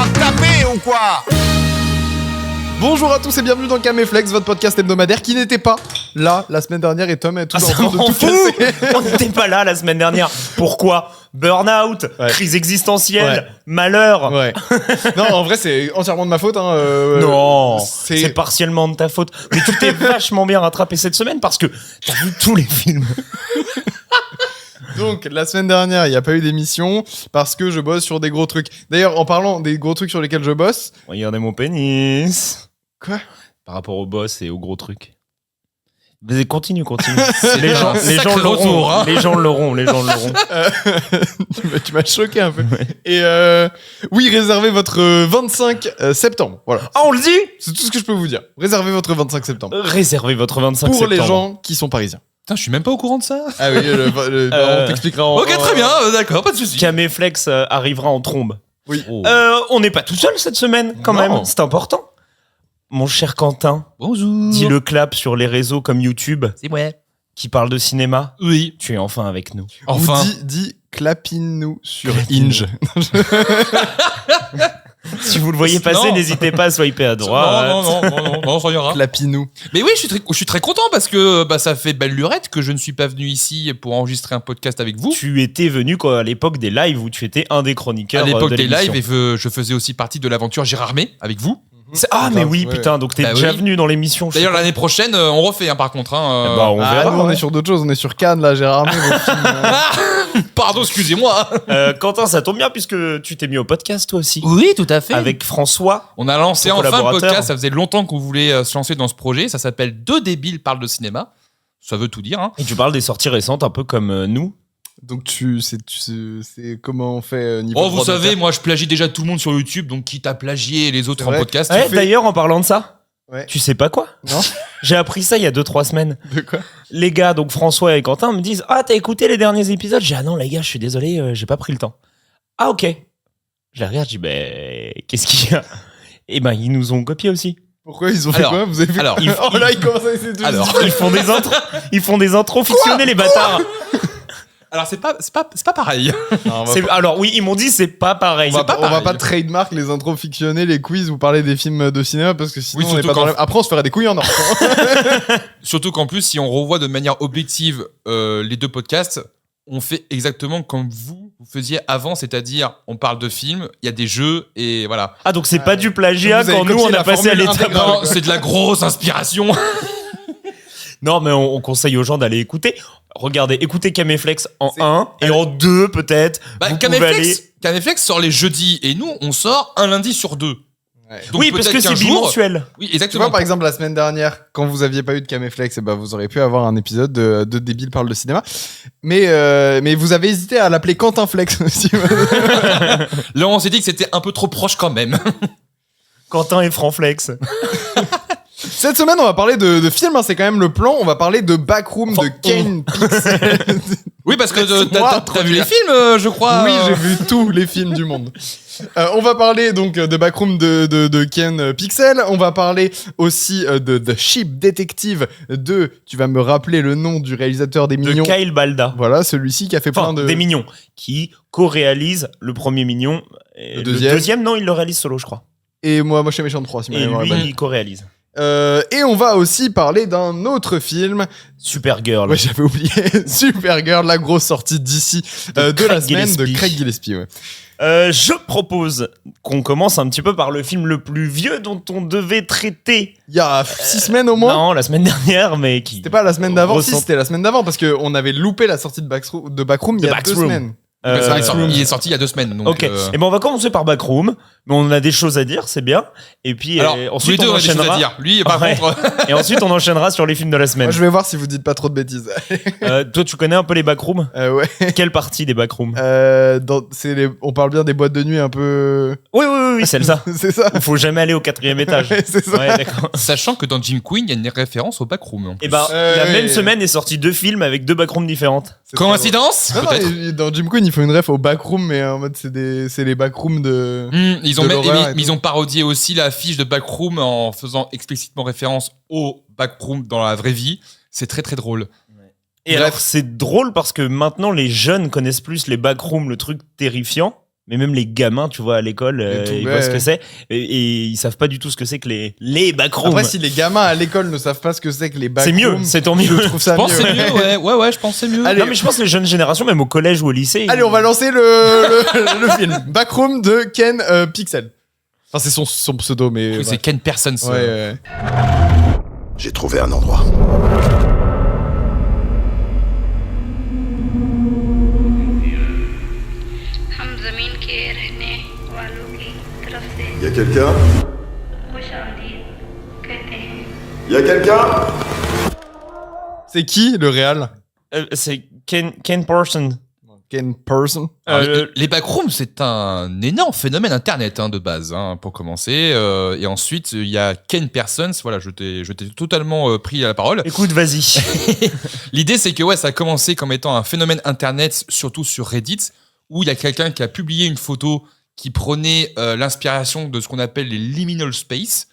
pas taper ou quoi? Bonjour à tous et bienvenue dans Caméflex, votre podcast hebdomadaire qui n'était pas là la semaine dernière et Tom est tout en train de tout casser. On n'était pas là la semaine dernière. Pourquoi? Burn-out, crise existentielle, malheur. Ouais. Non, en vrai, c'est entièrement de ma faute. Non, c'est partiellement de ta faute. Mais tu t'es vachement bien rattrapé cette semaine parce que t'as vu tous les films. Donc, la semaine dernière, il n'y a pas eu d'émission parce que je bosse sur des gros trucs. D'ailleurs, en parlant des gros trucs sur lesquels je bosse... Regardez mon pénis. Quoi? Par rapport au boss et aux gros trucs. Mais continue. Les gens l'auront. Hein. Les gens l'auront. Tu m'as choqué un peu. Ouais. Et oui, réservez votre 25 septembre. Voilà. Ah, on le dit? C'est tout ce que je peux vous dire. Réservez votre 25 septembre. Réservez votre 25 pour septembre. Pour les gens qui sont parisiens. Putain, je suis même pas au courant de ça. Ah oui, on t'expliquera en... Ok, très bien, d'accord, pas de soucis. Caméflex arrivera en trombe. Oui. Oh. On n'est pas tout seul cette semaine, quand même. C'est important. Mon cher Quentin, bonjour. Dis le clap sur les réseaux comme YouTube. C'est vrai. Qui parle de cinéma. Oui. Tu es enfin avec nous. Enfin. Dis clapine-nous sur Inge. Si vous le voyez passer, n'hésitez pas à swiper à droite. Non, ça ira. Clapinou. Mais oui, je suis très content parce que ça fait belle lurette que je ne suis pas venu ici pour enregistrer un podcast avec vous. Tu étais venu à l'époque des lives où tu étais un des chroniqueurs. À l'époque de des l'émission. lives, et je faisais aussi partie de l'aventure Gérardmer avec vous. Mais oui, putain, donc t'es déjà venu dans l'émission. D'ailleurs, l'année prochaine, on refait, par contre. On verra. Nous, on est sur d'autres choses, on est sur Cannes, là, Gérard. Pardon, excusez-moi. Quentin, ça tombe bien puisque tu t'es mis au podcast, toi aussi. Oui, tout à fait. Avec François. On a lancé enfin le podcast, ça faisait longtemps qu'on voulait se lancer dans ce projet. Ça s'appelle Deux débiles parlent de cinéma. Ça veut tout dire. Hein. Et tu parles des sorties récentes, un peu comme nous. Donc c'est comment on fait niveau. Oh, vous savez, moi je plagie déjà tout le monde sur YouTube, donc quitte à plagier les autres en podcast. Ouais, d'ailleurs, en parlant de ça, ouais. Tu sais pas quoi? Non. J'ai appris ça il y a 2-3 semaines. De quoi? Les gars, donc François et Quentin me disent: ah, t'as écouté les derniers épisodes? J'ai dit: ah non, les gars, je suis désolé, j'ai pas pris le temps. Ah, ok. Je les regarde, je dis: qu'est-ce qu'il y a? Et ils nous ont copié aussi. Pourquoi ils ont fait quoi? Vous avez fait là, ils commencent à essayer de... ils font des intros fictionnées, les bâtards. Alors c'est pas pareil. Non, alors oui, ils m'ont dit c'est pas pareil. On va pas trademark les intros fictionnés, les quiz ou parler des films de cinéma parce que sinon on est pas dans après on se ferait des couilles en or. Surtout qu'en plus si on revoit de manière objective les deux podcasts, on fait exactement comme vous faisiez avant, c'est-à-dire on parle de films, il y a des jeux et voilà. Ah donc c'est pas du plagiat quand nous on a passé à l'étape. Non, c'est de la grosse inspiration. Non, mais on conseille aux gens d'aller écouter. Regardez, écoutez Caméflex en 1 et en 2 peut-être. Caméflex sort les jeudis et nous, on sort un lundi sur 2. Ouais. Donc oui, parce que c'est bimensuel. Oui, exactement. Tu vois, par exemple, la semaine dernière, quand vous aviez pas eu de Caméflex, vous auriez pu avoir un épisode de Débile parle de cinéma. Mais vous avez hésité à l'appeler Quentin Flex aussi. Là, on s'est dit que c'était un peu trop proche quand même. Quentin et Franflex. Cette semaine, on va parler de films, c'est quand même le plan. On va parler de Backroom de Ken Pixel. Oui, parce que t'as vu les films, je crois. Oui, j'ai vu tous les films du monde. On va parler donc de Backroom de Ken Pixel. On va parler aussi de The Ship Detective tu vas me rappeler le nom du réalisateur des Mignons. De Kyle Balda. Voilà, celui-ci qui a fait plein de... Des Mignons, qui co-réalise le premier Mignon. Et le deuxième, non, il le réalise solo, je crois. Et moi, chez Méchant 3. Et lui, il co-réalise. Et on va aussi parler d'un autre film, Supergirl. Ouais, j'avais oublié. Supergirl, la grosse sortie d'ici de la semaine de Craig Gillespie. Ouais. Je propose qu'on commence un petit peu par le film le plus vieux dont on devait traiter. Il y a 6 semaines au moins. Non, la semaine dernière, mais qui. C'était pas la semaine d'avant. Si, c'était la semaine d'avant parce qu'on avait loupé la sortie de Backroom il y a 2 semaines. Il est sorti il y a 2 semaines. Donc, ok. Et on va commencer par Backroom. Mais on a des choses à dire, c'est bien. Et puis ensuite on enchaînera. On a des choses à dire. Lui, par contre. Et ensuite on enchaînera sur les films de la semaine. Moi, je vais voir si vous dites pas trop de bêtises. Toi, tu connais un peu les Backrooms? Ouais. Quelle partie des Backrooms? On parle bien des boîtes de nuit un peu. Oui, c'est ça. C'est ça. Il faut jamais aller au 4e étage. Ouais, c'est ça. Ouais, d'accord. Sachant que dans Jim Queen, il y a une référence au Backroom. Et la même semaine est sorti 2 films avec 2 Backrooms différentes. Coïncidence? Non, dans Jim Queen, il faut une ref au Backroom, mais en mode c'est les Backrooms de. Ils ont parodié aussi la fiche de Backroom en faisant explicitement référence au Backroom dans la vraie vie. C'est très très drôle. Et alors c'est drôle parce que maintenant les jeunes connaissent plus les Backrooms, le truc terrifiant, Mais même les gamins, tu vois, à l'école, ils voient ce que c'est. Et ils savent pas du tout ce que c'est que les backrooms. Après, si les gamins à l'école ne savent pas ce que c'est que les backrooms... C'est mieux, c'est tant mieux. Je trouve ça Je pense que mieux. c'est mieux, ouais, je pense que c'est mieux. Allez. Non, mais je pense que les jeunes générations, même au collège ou au lycée... Allez, on va lancer le film. Backroom de Ken Pixel. Enfin, c'est son pseudo, mais... C'est Ken Parsons. Ouais. J'ai trouvé un endroit. हम जमीन के रहने वालों की तरफ से Y a quelqu'un? खुशामदीद कहते हैं। Y a quelqu'un? C'est qui, le réal? C'est Ken Parsons. Ken Person. Les backrooms, c'est un énorme phénomène internet de base, pour commencer. Et ensuite, il y a Ken Parsons. Voilà, je t'ai totalement pris à la parole. Écoute, vas-y. L'idée, c'est que ça a commencé comme étant un phénomène internet, surtout sur Reddit, où il y a quelqu'un qui a publié une photo qui prenait l'inspiration de ce qu'on appelle les liminal space.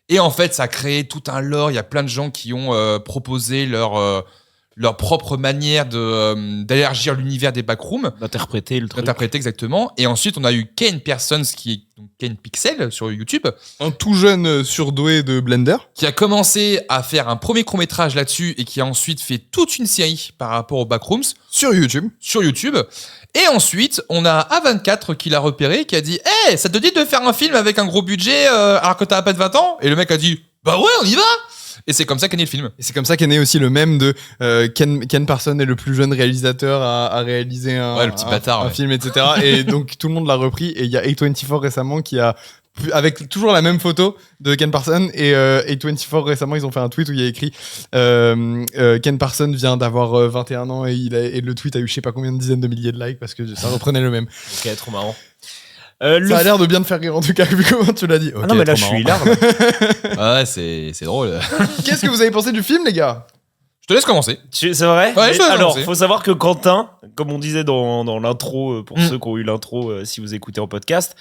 Et en fait, ça a créé tout un lore. Il y a plein de gens qui ont proposé leur propre manière d'élargir l'univers des backrooms. D'interpréter le truc. D'interpréter exactement. Et ensuite, on a eu Ken Parsons, qui est donc Ken Pixel sur YouTube, Un tout jeune surdoué de Blender. qui a commencé à faire un premier court-métrage là-dessus et qui a ensuite fait toute une série par rapport aux backrooms Sur YouTube. sur YouTube. Et ensuite, on a A24 qui l'a repéré, qui a dit « Hey, ça te dit de faire un film avec un gros budget alors que t'as à peine 20 ans ?» Et le mec a dit « Bah ouais, on y va !» Et c'est comme ça qu'est né le film. Et c'est comme ça qu'est né aussi le mème de Ken Parson est le plus jeune réalisateur à réaliser Ouais, le petit bâtard, un ouais. film, etc. Et donc tout le monde l'a repris. Et il y a A24 récemment qui a, avec toujours la même photo de Ken Parson, et A24 récemment ils ont fait un tweet où il y a écrit Ken Parson vient d'avoir 21 ans et le tweet a eu je sais pas combien de dizaines de milliers de likes parce que ça reprenait le même. Ok, trop marrant. Ça a l'air de bien te faire rire en tout cas vu comment tu l'as dit. Ah non, mais là, je suis hilar. Là. Ah ouais, c'est drôle. Qu'est-ce que vous avez pensé du film les gars? Je te laisse commencer. C'est vrai. Ouais, je vais alors, commencer. faut savoir que Quentin, comme on disait dans l'intro, pour ceux qui ont eu l'intro, si vous écoutez en podcast,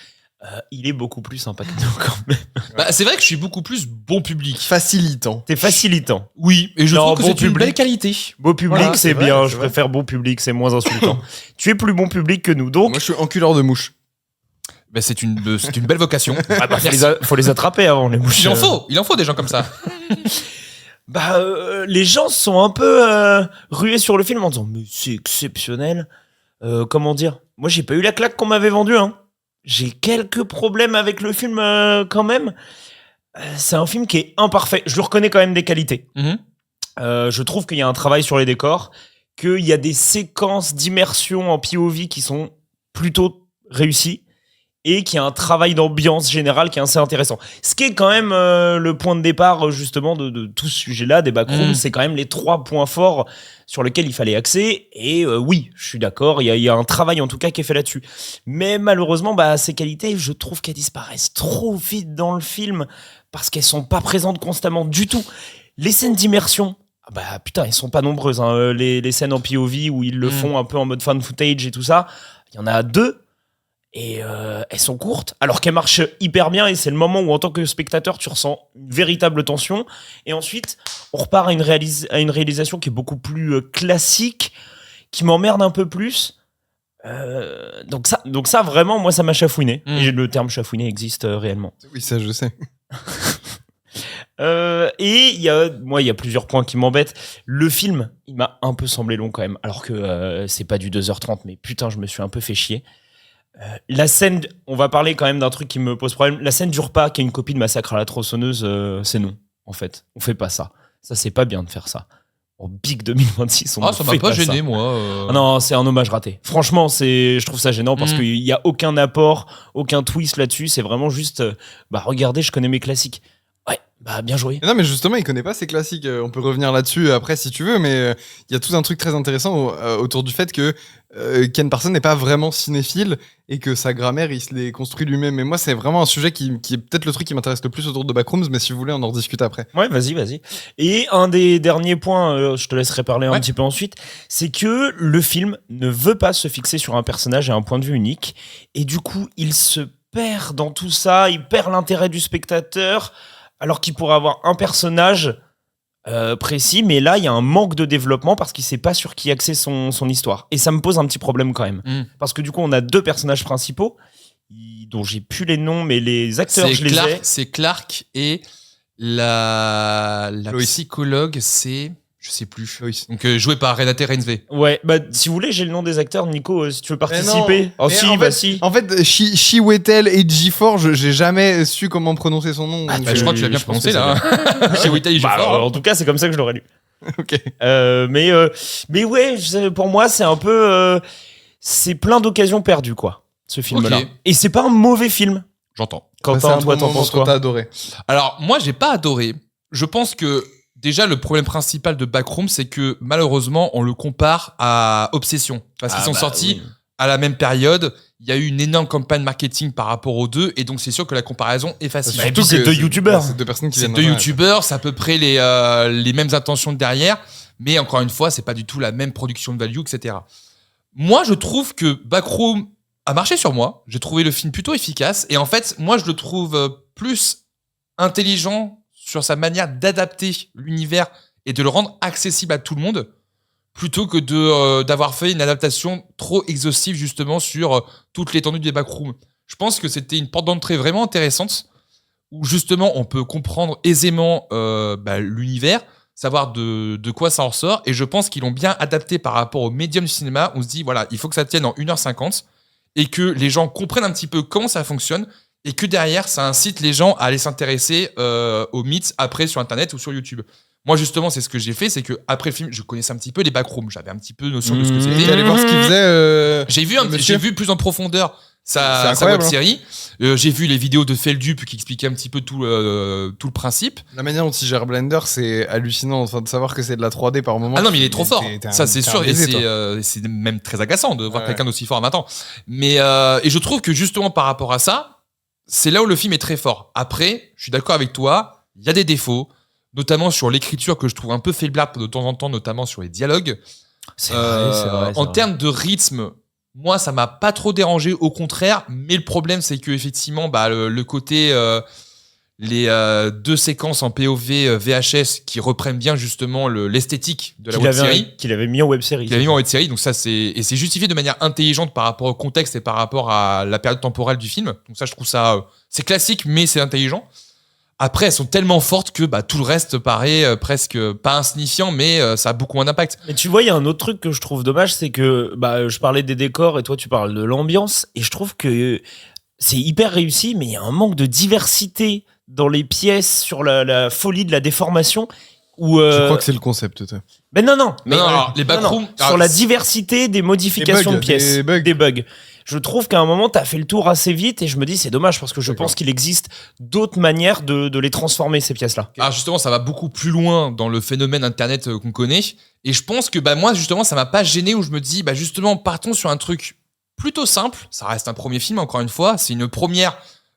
il est beaucoup plus sympa que nous quand même. Bah, c'est vrai que je suis beaucoup plus bon public. Facilitant. T'es facilitant. Oui, et je Non, trouve que bon c'est une public. belle qualité. Beau public, Voilà, c'est c'est vrai, bien. c'est Je vrai. préfère bon public, c'est moins insultant. Tu es plus bon public que nous, donc Moi je suis enculeur de mouche. Bah, c'est une belle vocation. faut les attraper avant les mouches. Il en faut des gens comme ça. Les gens sont un peu rués sur le film en disant mais c'est exceptionnel. Comment dire? Moi j'ai pas eu la claque qu'on m'avait vendue. J'ai quelques problèmes avec le film quand même. C'est un film qui est imparfait. Je lui reconnais quand même des qualités. Mhm. Je trouve qu'il y a un travail sur les décors, qu'il y a des séquences d'immersion en POV qui sont plutôt réussies et qu'il y a un travail d'ambiance générale qui est assez intéressant. Ce qui est quand même le point de départ justement de tout ce sujet-là, des backrooms, c'est quand même les 3 points forts sur lesquels il fallait axer. Et oui, je suis d'accord, il y a un travail en tout cas qui est fait là-dessus. Mais malheureusement, ces qualités, je trouve qu'elles disparaissent trop vite dans le film parce qu'elles sont pas présentes constamment du tout. Les scènes d'immersion, putain, elles sont pas nombreuses. Les scènes en POV où ils le font un peu en mode fan footage et tout ça, il y en a 2. Et elles sont courtes, alors qu'elles marchent hyper bien. Et c'est le moment où, en tant que spectateur, tu ressens une véritable tension. Et ensuite, on repart à une réalisation qui est beaucoup plus classique, qui m'emmerde un peu plus. Donc ça, vraiment, moi, ça m'a chafouiné. Et le terme chafouiné existe réellement. Oui, ça je sais. Et il y a plusieurs points qui m'embêtent. Le film, il m'a un peu semblé long quand même, alors que c'est pas du 2h30, mais putain, je me suis un peu fait chier. La scène, on va parler quand même d'un truc qui me pose problème. La scène du repas, qui est une copie de Massacre à la tronçonneuse, c'est non, en fait. On fait pas ça. Ça, c'est pas bien de faire ça. En Big 2026, on Ah, ne ça fait m'a pas ça. gêné, moi. Ah non, c'est un hommage raté. Franchement, je trouve ça gênant parce qu'il y a aucun apport, aucun twist là-dessus. C'est vraiment juste, regardez, je connais mes classiques. Ouais, bien joué. Non mais justement il connaît pas ces classiques, on peut revenir là-dessus après si tu veux, mais il y a tout un truc très intéressant autour du fait que Ken Parson n'est pas vraiment cinéphile et que sa grammaire il se l'est construit lui-même. Et moi c'est vraiment un sujet qui est peut-être le truc qui m'intéresse le plus autour de Backrooms, mais si vous voulez on en rediscute après. Ouais, vas-y. Et un des derniers points, je te laisserai parler un Ouais. petit peu ensuite, c'est que le film ne veut pas se fixer sur un personnage et un point de vue unique. Et du coup, il se perd dans tout ça, il perd l'intérêt du spectateur, alors qu'il pourrait avoir un personnage précis, mais là il y a un manque de développement parce qu'il sait pas sur qui axer son histoire. Et ça me pose un petit problème quand même. Parce que du coup on a 2 personnages principaux dont j'ai plus les noms, mais les acteurs je les ai. C'est Clark et la psychologue, c'est... Je sais plus. Donc joué par Renate Reinsve. Ouais, bah si vous voulez, j'ai le nom des acteurs. Nico, si tu veux participer. Oh si, si. En fait, Chiwetel Ejiofor, j'ai jamais su comment prononcer son nom. Je crois que tu l'as bien prononcé là. Chiwetel Ejiofor. En tout cas, c'est comme ça que je l'aurais lu. Ok. Mais ouais, pour moi, c'est un peu, c'est plein d'occasions perdues quoi, ce film-là. Okay. Et c'est pas un mauvais film. J'entends. Quentin, toi, t'en penses quoi? T'as adoré. Alors moi, j'ai pas adoré. Je pense que déjà, le problème principal de Backroom, c'est que malheureusement, on le compare à Obsession. Parce qu'ils sont sortis à la même période. Il y a eu une énorme campagne marketing par rapport aux deux. Et donc, c'est sûr que la comparaison est facile. Et puis, c'est 2 youtubeurs. C'est 2 personnes qui viennent. C'est 2 youtubeurs, c'est à peu près les mêmes intentions derrière. Mais encore une fois, c'est pas du tout la même production de value, etc. Moi, je trouve que Backroom a marché sur moi. J'ai trouvé le film plutôt efficace. Et en fait, moi, je le trouve plus intelligent sur sa manière d'adapter l'univers et de le rendre accessible à tout le monde, plutôt que d'avoir fait une adaptation trop exhaustive justement sur toute l'étendue des backrooms. Je pense que c'était une porte d'entrée vraiment intéressante, où justement on peut comprendre aisément l'univers, savoir de quoi ça en ressort, et je pense qu'ils l'ont bien adapté par rapport au médium du cinéma. On se dit, voilà, il faut que ça tienne en 1h50, et que les gens comprennent un petit peu comment ça fonctionne, et que derrière, ça incite les gens à aller s'intéresser aux mythes après sur Internet ou sur YouTube. Moi, justement, c'est ce que j'ai fait, c'est que après le film, je connaissais un petit peu les backrooms, j'avais un petit peu notion de ce que c'était. T'es allé voir ce qu'il faisait. J'ai vu plus en profondeur sa web série. J'ai vu les vidéos de Feldup qui expliquaient un petit peu tout le principe. La manière dont il gère Blender, c'est hallucinant. Enfin, de savoir que c'est de la 3D par moment. Ah non, mais il est trop fort. Ça, c'est sûr. Et Baisé, c'est même très agaçant de voir quelqu'un d'aussi fort à 20 ans. Mais et je trouve que justement par rapport à ça, c'est là où le film est très fort. Après, je suis d'accord avec toi, il y a des défauts, notamment sur l'écriture que je trouve un peu faiblarde de temps en temps, notamment sur les dialogues. C'est vrai. En termes de rythme, moi, ça m'a pas trop dérangé, au contraire. Mais le problème, c'est que effectivement, le côté les 2 séquences en POV VHS qui reprennent bien justement l'esthétique de la web-série. Qu'il avait mis en web-série. Donc ça, c'est justifié de manière intelligente par rapport au contexte et par rapport à la période temporelle du film. Donc ça, je trouve ça, c'est classique, mais c'est intelligent. Après, elles sont tellement fortes que tout le reste paraît presque pas insignifiant, mais ça a beaucoup moins d'impact. Mais tu vois, il y a un autre truc que je trouve dommage, c'est que je parlais des décors et toi, tu parles de l'ambiance. Et je trouve que c'est hyper réussi, mais il y a un manque de diversité dans les pièces, sur la folie de la déformation. Je crois que c'est le concept. Mais non. Mais les backrooms, sur la diversité des modifications de pièces, des bugs. Je trouve qu'à un moment, t'as fait le tour assez vite et je me dis c'est dommage parce que je pense qu'il existe d'autres manières de les transformer, ces pièces-là. Alors justement, ça va beaucoup plus loin dans le phénomène Internet qu'on connaît. Et je pense que moi, justement, ça m'a pas gêné, où je me dis, justement, partons sur un truc plutôt simple. Ça reste un premier film, encore une fois. C'est une première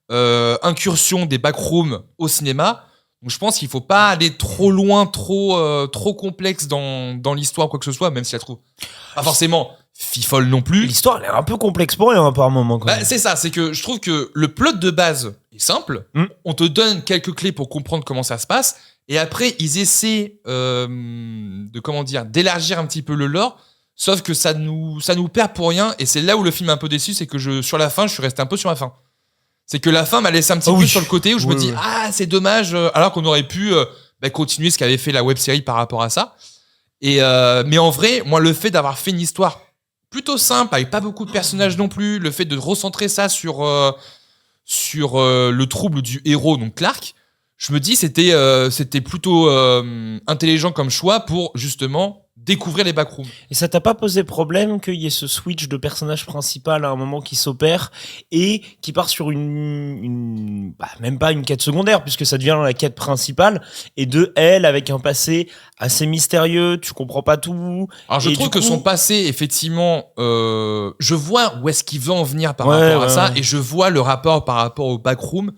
incursion des backrooms au cinéma. Donc je pense qu'il faut pas aller trop loin, trop complexe dans l'histoire ou quoi que ce soit, même si je la trouve pas forcément fifole non plus. L'histoire, elle est un peu complexe pour rien par moment. C'est ça, c'est que je trouve que le plot de base est simple. On te donne quelques clés pour comprendre comment ça se passe, et après ils essaient d'élargir un petit peu le lore. Sauf que ça nous perd pour rien, et c'est là où le film est un peu déçu, c'est que sur la fin, je suis resté un peu sur ma fin. C'est que la fin m'a laissé un petit peu sur le côté, où je me dis c'est dommage, alors qu'on aurait pu continuer ce qu'avait fait la web-série par rapport à ça. Et mais en vrai, moi, le fait d'avoir fait une histoire plutôt simple, avec pas beaucoup de personnages non plus, le fait de recentrer ça sur le trouble du héros, donc Clark, je me dis c'était plutôt intelligent comme choix pour justement découvrir les backrooms. Et ça t'a pas posé problème qu'il y ait ce switch de personnage principal à un moment qui s'opère et qui part sur une même pas une quête secondaire, puisque ça devient la quête principale, et de elle avec un passé assez mystérieux, tu comprends pas tout. Alors je trouve que son passé, effectivement, je vois où est-ce qu'il veut en venir par rapport à ça, et je vois le rapport par rapport au backroom,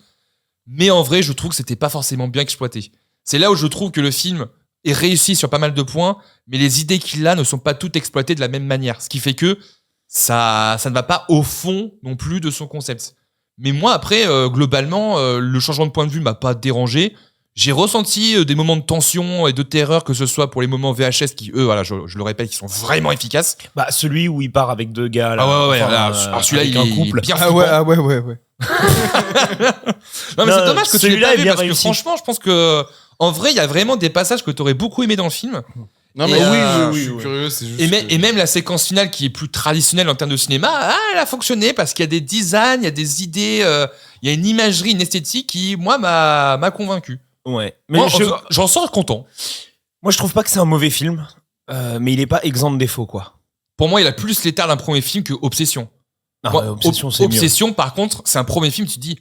mais en vrai je trouve que c'était pas forcément bien exploité. C'est là où je trouve que le film est réussi sur pas mal de points, mais les idées qu'il a ne sont pas toutes exploitées de la même manière. Ce qui fait que ça ne va pas au fond non plus de son concept. Mais moi, après, globalement, le changement de point de vue m'a pas dérangé. J'ai ressenti des moments de tension et de terreur, que ce soit pour les moments VHS qui, eux, voilà, je le répète, qui sont vraiment efficaces. Bah, celui où il part avec 2 gars. Là, Ah ouais, enfin, là, alors celui-là, avec il un est couple. bien Ah flippant. ouais. Non, mais Non, c'est dommage que tu l'aies celui-là pas est vu, bien parce que réussi. franchement, je pense que, en vrai, il y a vraiment des passages que t'aurais beaucoup aimé dans le film. Non, Et, mais euh, je suis curieux, c'est juste. Et même la séquence finale qui est plus traditionnelle en termes de cinéma, elle a fonctionné parce qu'il y a des designs, il y a des idées, il y a une imagerie, une esthétique qui, moi, m'a convaincu. Ouais. Mais Moi, j'en j'en sors content. Moi, je trouve pas que c'est un mauvais film, mais il est pas exempt de défauts, quoi. Pour moi, il a plus l'état d'un premier film que Obsession. Ah, Moi, ouais, Obsession, c'est mieux. Obsession, par contre, c'est un premier film, tu te dis,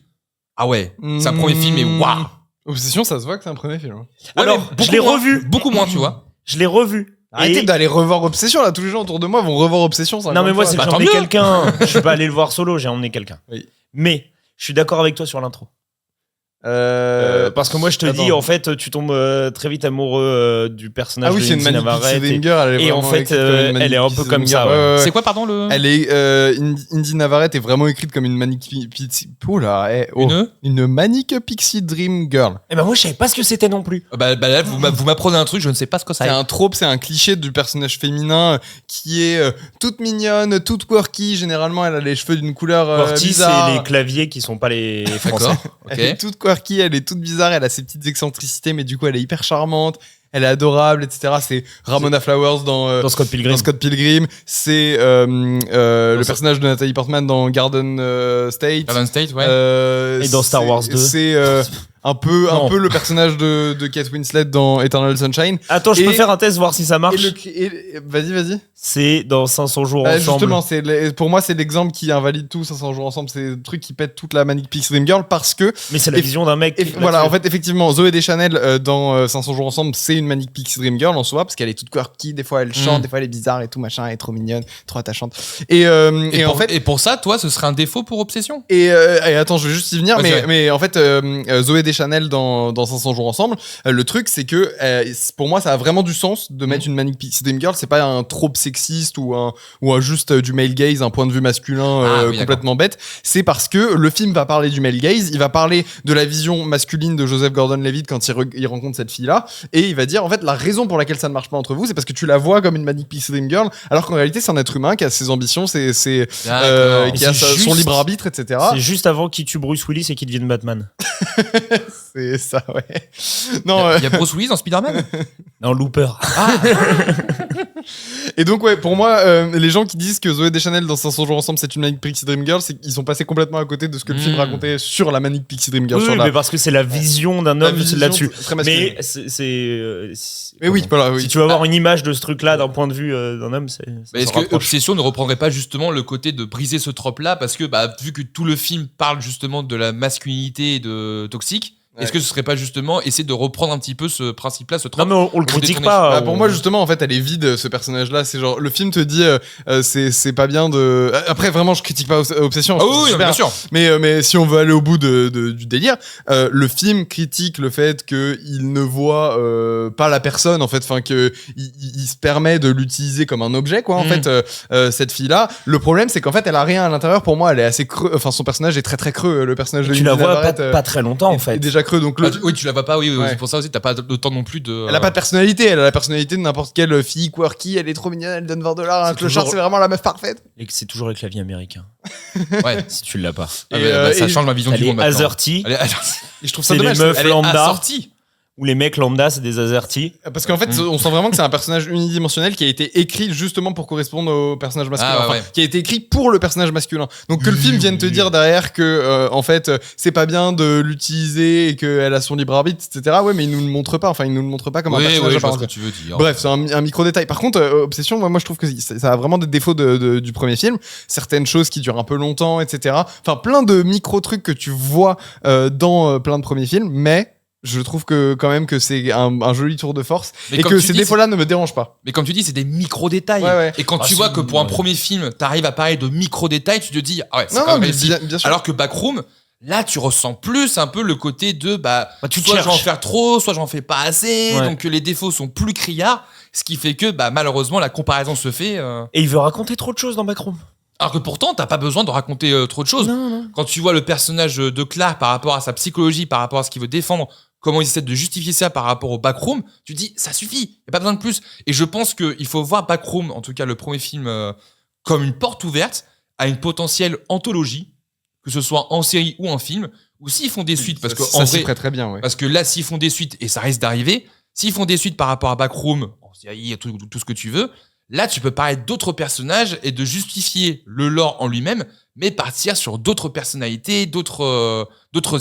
ah ouais, c'est un premier film et waouh. Obsession, ça se voit que c'est un premier film. Alors, Ouais, mais je beaucoup l'ai moins, revu. Beaucoup moins, tu vois. Je l'ai revu. Arrêtez Et- d'aller revoir Obsession, là, tous les gens autour de moi vont revoir Obsession. Non, mais moi, c'est que Bah, j'ai tant emmené mieux. quelqu'un. Je suis pas allé le voir solo, j'ai emmené quelqu'un. Oui. Mais je suis d'accord avec toi sur l'intro. Parce que moi, je te dis, attends. en fait, tu tombes très vite amoureux du personnage Ah oui, de c'est une Indy Manic Navarrete. Pixie Dream Girl. Elle est et en vraiment fait, écrite comme une Manic elle est un peu Pixie comme Dream ça, Girl. ouais. C'est quoi, pardon, le. Elle est Indy Navarrete est vraiment écrite comme une Manic Pixie. Oh là, une Manic Pixie Dream Girl. Et ben moi, je savais pas ce que c'était non plus. Bah là, vous m'apprenez un truc, je ne sais pas ce que ça C'est est. un trope, c'est un cliché du personnage féminin qui est toute mignonne, toute quirky. Généralement, elle a les cheveux d'une couleur Morty, bizarre. c'est les claviers qui sont pas les français. D'accord, ok. Elle est toute quirky, elle est toute bizarre, elle a ses petites excentricités, mais du coup, elle est hyper charmante. Elle est adorable, etc. C'est Ramona Flowers dans Dans Scott Pilgrim. dans Scott Pilgrim. C'est le ça- personnage de Natalie Portman dans Garden State. Garden State, ouais. Et dans Star Wars 2. C'est un peu le personnage de Kate Winslet dans Eternal Sunshine. Attends, je peux Et- faire un test, voir si ça marche. Vas-y. C'est dans 500 jours ensemble. Justement, pour moi, c'est l'exemple qui invalide tout. 500 jours ensemble, c'est le truc qui pète toute la Manic Pixie Dream Girl parce que Mais c'est la Et- vision d'un mec. et là-dessus. voilà, en fait, effectivement, Zoé Deschanel dans 500 jours ensemble, c'est une Manic Pixie Dream Girl en soi, parce qu'elle est toute quirky, des fois elle chante, des fois elle est bizarre et tout machin, elle est trop mignonne, trop attachante. Et en fait, Et pour ça, toi, ce serait un défaut pour Obsession. et attends, je vais juste y venir, Vas-y, ouais. mais en fait, Zoé Deschanel dans 500 jours ensemble, le truc c'est que pour moi, ça a vraiment du sens de mettre une Manic Pixie Dream Girl. C'est pas un trope sexiste ou juste du male gaze, un point de vue masculin Ah, oui, complètement bête. C'est parce que le film va parler du male gaze, il va parler de la vision masculine de Joseph Gordon-Levitt quand il rencontre cette fille-là, et il va dire en fait la raison pour laquelle ça ne marche pas entre vous, c'est parce que tu la vois comme une Manic Pixie Dream Girl, alors qu'en réalité c'est un être humain qui a ses ambitions, qui a C'est son juste- libre arbitre, etc. C'est juste avant qu'il tue Bruce Willis et qu'il devienne Batman. C'est ça, ouais. Non, Il y a Bruce Willis dans Spider-Man. Non, Looper. et donc ouais, pour moi, les gens qui disent que Zoé Deschanel dans 500 jours ensemble c'est une Manic Pixie Dream Girl, c'est qu'ils sont passés complètement à côté de ce que le film racontait sur la Manic Pixie Dream Girl, Oui, sur la mais parce que c'est la vision d'un la homme vision là-dessus. très masculine. Mais c'est. Mais oui, voilà, oui. Si tu veux avoir une image de ce truc-là d'un point de vue d'un homme, c'est. Mais est-ce que Obsession ne reprendrait pas justement le côté de briser ce trope-là, parce que vu que tout le film parle justement de la masculinité et de toxique, Ouais. est-ce que ce serait pas justement essayer de reprendre un petit peu ce principe-là, ce Non, trope mais on le Pour critique détourner. pas. Ah, pour moi justement en fait elle est vide ce personnage là, c'est genre le film te dit c'est pas bien de après vraiment je critique pas Obsession, Ah je trouve oui, ça bien super. sûr. Mais si on veut aller au bout du délire, le film critique le fait qu'il ne voit pas la personne en fait, enfin que il se permet de l'utiliser comme un objet quoi en fait cette fille là. Le problème c'est qu'en fait elle a rien à l'intérieur, pour moi elle est assez creux, enfin son personnage est très très creux, le personnage de Tu la Indy vois Navarrete, pas très longtemps en est fait. déjà creux, donc Oui, tu la vois pas, oui, Ouais. c'est pour ça aussi, t'as pas le temps non plus de. elle a pas de personnalité, elle a la personnalité de n'importe quelle fille quirky, elle est trop mignonne, elle donne $20 à un C'est clochard, toujours- c'est vraiment la meuf parfaite. Et que c'est toujours le clavier américain. Ouais. Si tu l'as pas. Ah, Et, bah, ça et- change ma vision Elle du est monde maintenant. azerty. Elle est Et je trouve ça C'est les dommage. meufs elle est lambda. assortie. Où les mecs lambda, c'est des azerty. Parce qu'en fait, on sent vraiment que c'est un personnage unidimensionnel qui a été écrit justement pour correspondre au personnage masculin. Ah, ouais, Enfin, ouais. qui a été écrit pour le personnage masculin. Donc que le film vienne te dire derrière que, en fait, c'est pas bien de l'utiliser et qu'elle a son libre arbitre, etc. Ouais, mais il nous le montre pas. Enfin, il nous le montre pas comme un Oui, personnage oui, à je part vois ce que entière. tu veux dire. Bref, c'est un micro détail. Par contre, Obsession, moi je trouve que ça a vraiment des défauts du premier film. Certaines choses qui durent un peu longtemps, etc. Enfin, plein de micro trucs que tu vois dans plein de premiers films, mais je trouve que quand même que c'est un joli tour de force Mais et comme que tu ces dis, défauts-là ne me dérangent pas. Mais comme tu dis, c'est des micro-détails. Ouais, ouais. Et quand Ah, tu si, vois que pour un ouais. premier film, t'arrives à parler de micro-détails, tu te dis, ah ouais, c'est Non, quand non, même mais réussi. bien sûr. Alors que Backroom, là, tu ressens plus un peu le côté de, tu soit cherches. j'en fais trop, soit j'en fais pas assez, Ouais. donc les défauts sont plus criards, ce qui fait que, malheureusement, la comparaison se fait. Et il veut raconter trop de choses dans Backroom. Alors que pourtant, t'as pas besoin de raconter trop de choses. Non. Quand tu vois le personnage de Clark par rapport à sa psychologie, par rapport à ce qu'il veut défendre comment ils essaient de justifier ça par rapport au Backroom, tu te dis, ça suffit, il n'y a pas besoin de plus. Et je pense qu'il faut voir Backroom, en tout cas le premier film, comme une porte ouverte à une potentielle anthologie, que ce soit en série ou en film, ou s'ils font des suites, parce que ça en s'y vrai, ferait très bien, ouais. parce que là, s'ils font des suites, et ça risque d'arriver, s'ils font des suites par rapport à Backroom, en série, tout ce que tu veux, là, tu peux parler d'autres personnages et de justifier le lore en lui-même, mais partir sur d'autres personnalités, d'autres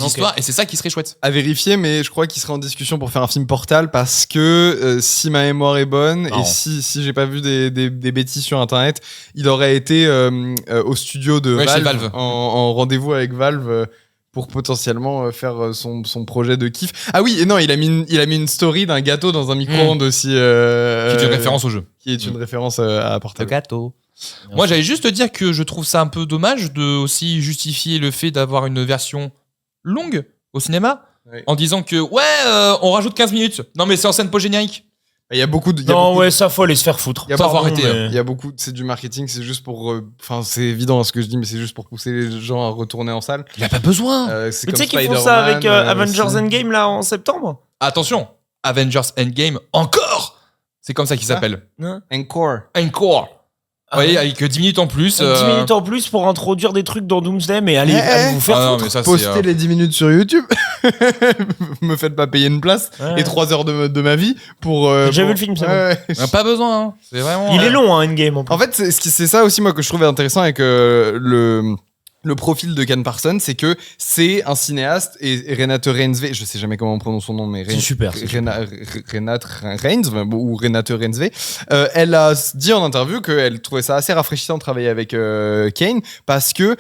histoires, et c'est ça qui serait chouette. À vérifier, mais je crois qu'il serait en discussion pour faire un film Portal parce que si ma mémoire est bonne Non. et si j'ai pas vu des bêtises sur internet, il aurait été au studio de Ouais, chez Valve, Valve. en rendez-vous avec Valve pour potentiellement faire son projet de kiff. Ah oui, et non, il a mis une story d'un gâteau dans un micro-ondes aussi. Qui est une référence au jeu. Qui est une référence à Portal. gâteau. Moi, j'allais juste te dire que je trouve ça un peu dommage de aussi justifier le fait d'avoir une version longue au cinéma Ouais. en disant que on rajoute 15 minutes. Non, mais c'est en scène post-générique. Il y a beaucoup de. Non, ouais, ça faut aller se faire foutre. Y a Ça, pas- faut arrêter, mais- Il y a beaucoup, c'est du marketing, c'est juste pour. Enfin, c'est évident ce que je dis, mais c'est juste pour pousser les gens à retourner en salle. Il a pas besoin. C'est Mais tu comme sais qu'ils font ça avec Spider-Man, Avengers aussi. Endgame là en septembre. Attention, Avengers Endgame encore. C'est comme ça qu'il Ah. s'appelle. Encore. Encore. Ah Oui, ouais. avec 10 minutes en plus. 10 minutes en plus pour introduire des trucs dans Doomsday, mais allez, allez vous faire Ah non, foutre. mais ça, Poster c'est, les 10 minutes sur YouTube. Me faites pas payer une place Ouais. et 3 heures de ma vie pour. J'ai déjà pour- vu le film, c'est Ouais. on a pas besoin. Hein. C'est vraiment. Il est long, hein, Endgame en plus. En fait, c'est ça aussi moi que je trouvais intéressant avec le profil de Ken Parsons, c'est que c'est un cinéaste et Renate Reinsve, je sais jamais comment on prononce son nom, mais C'est super, c'est Renate Reinsve ou Renate Reinsve, elle a dit en interview qu'elle trouvait ça assez rafraîchissant de travailler avec Kane parce que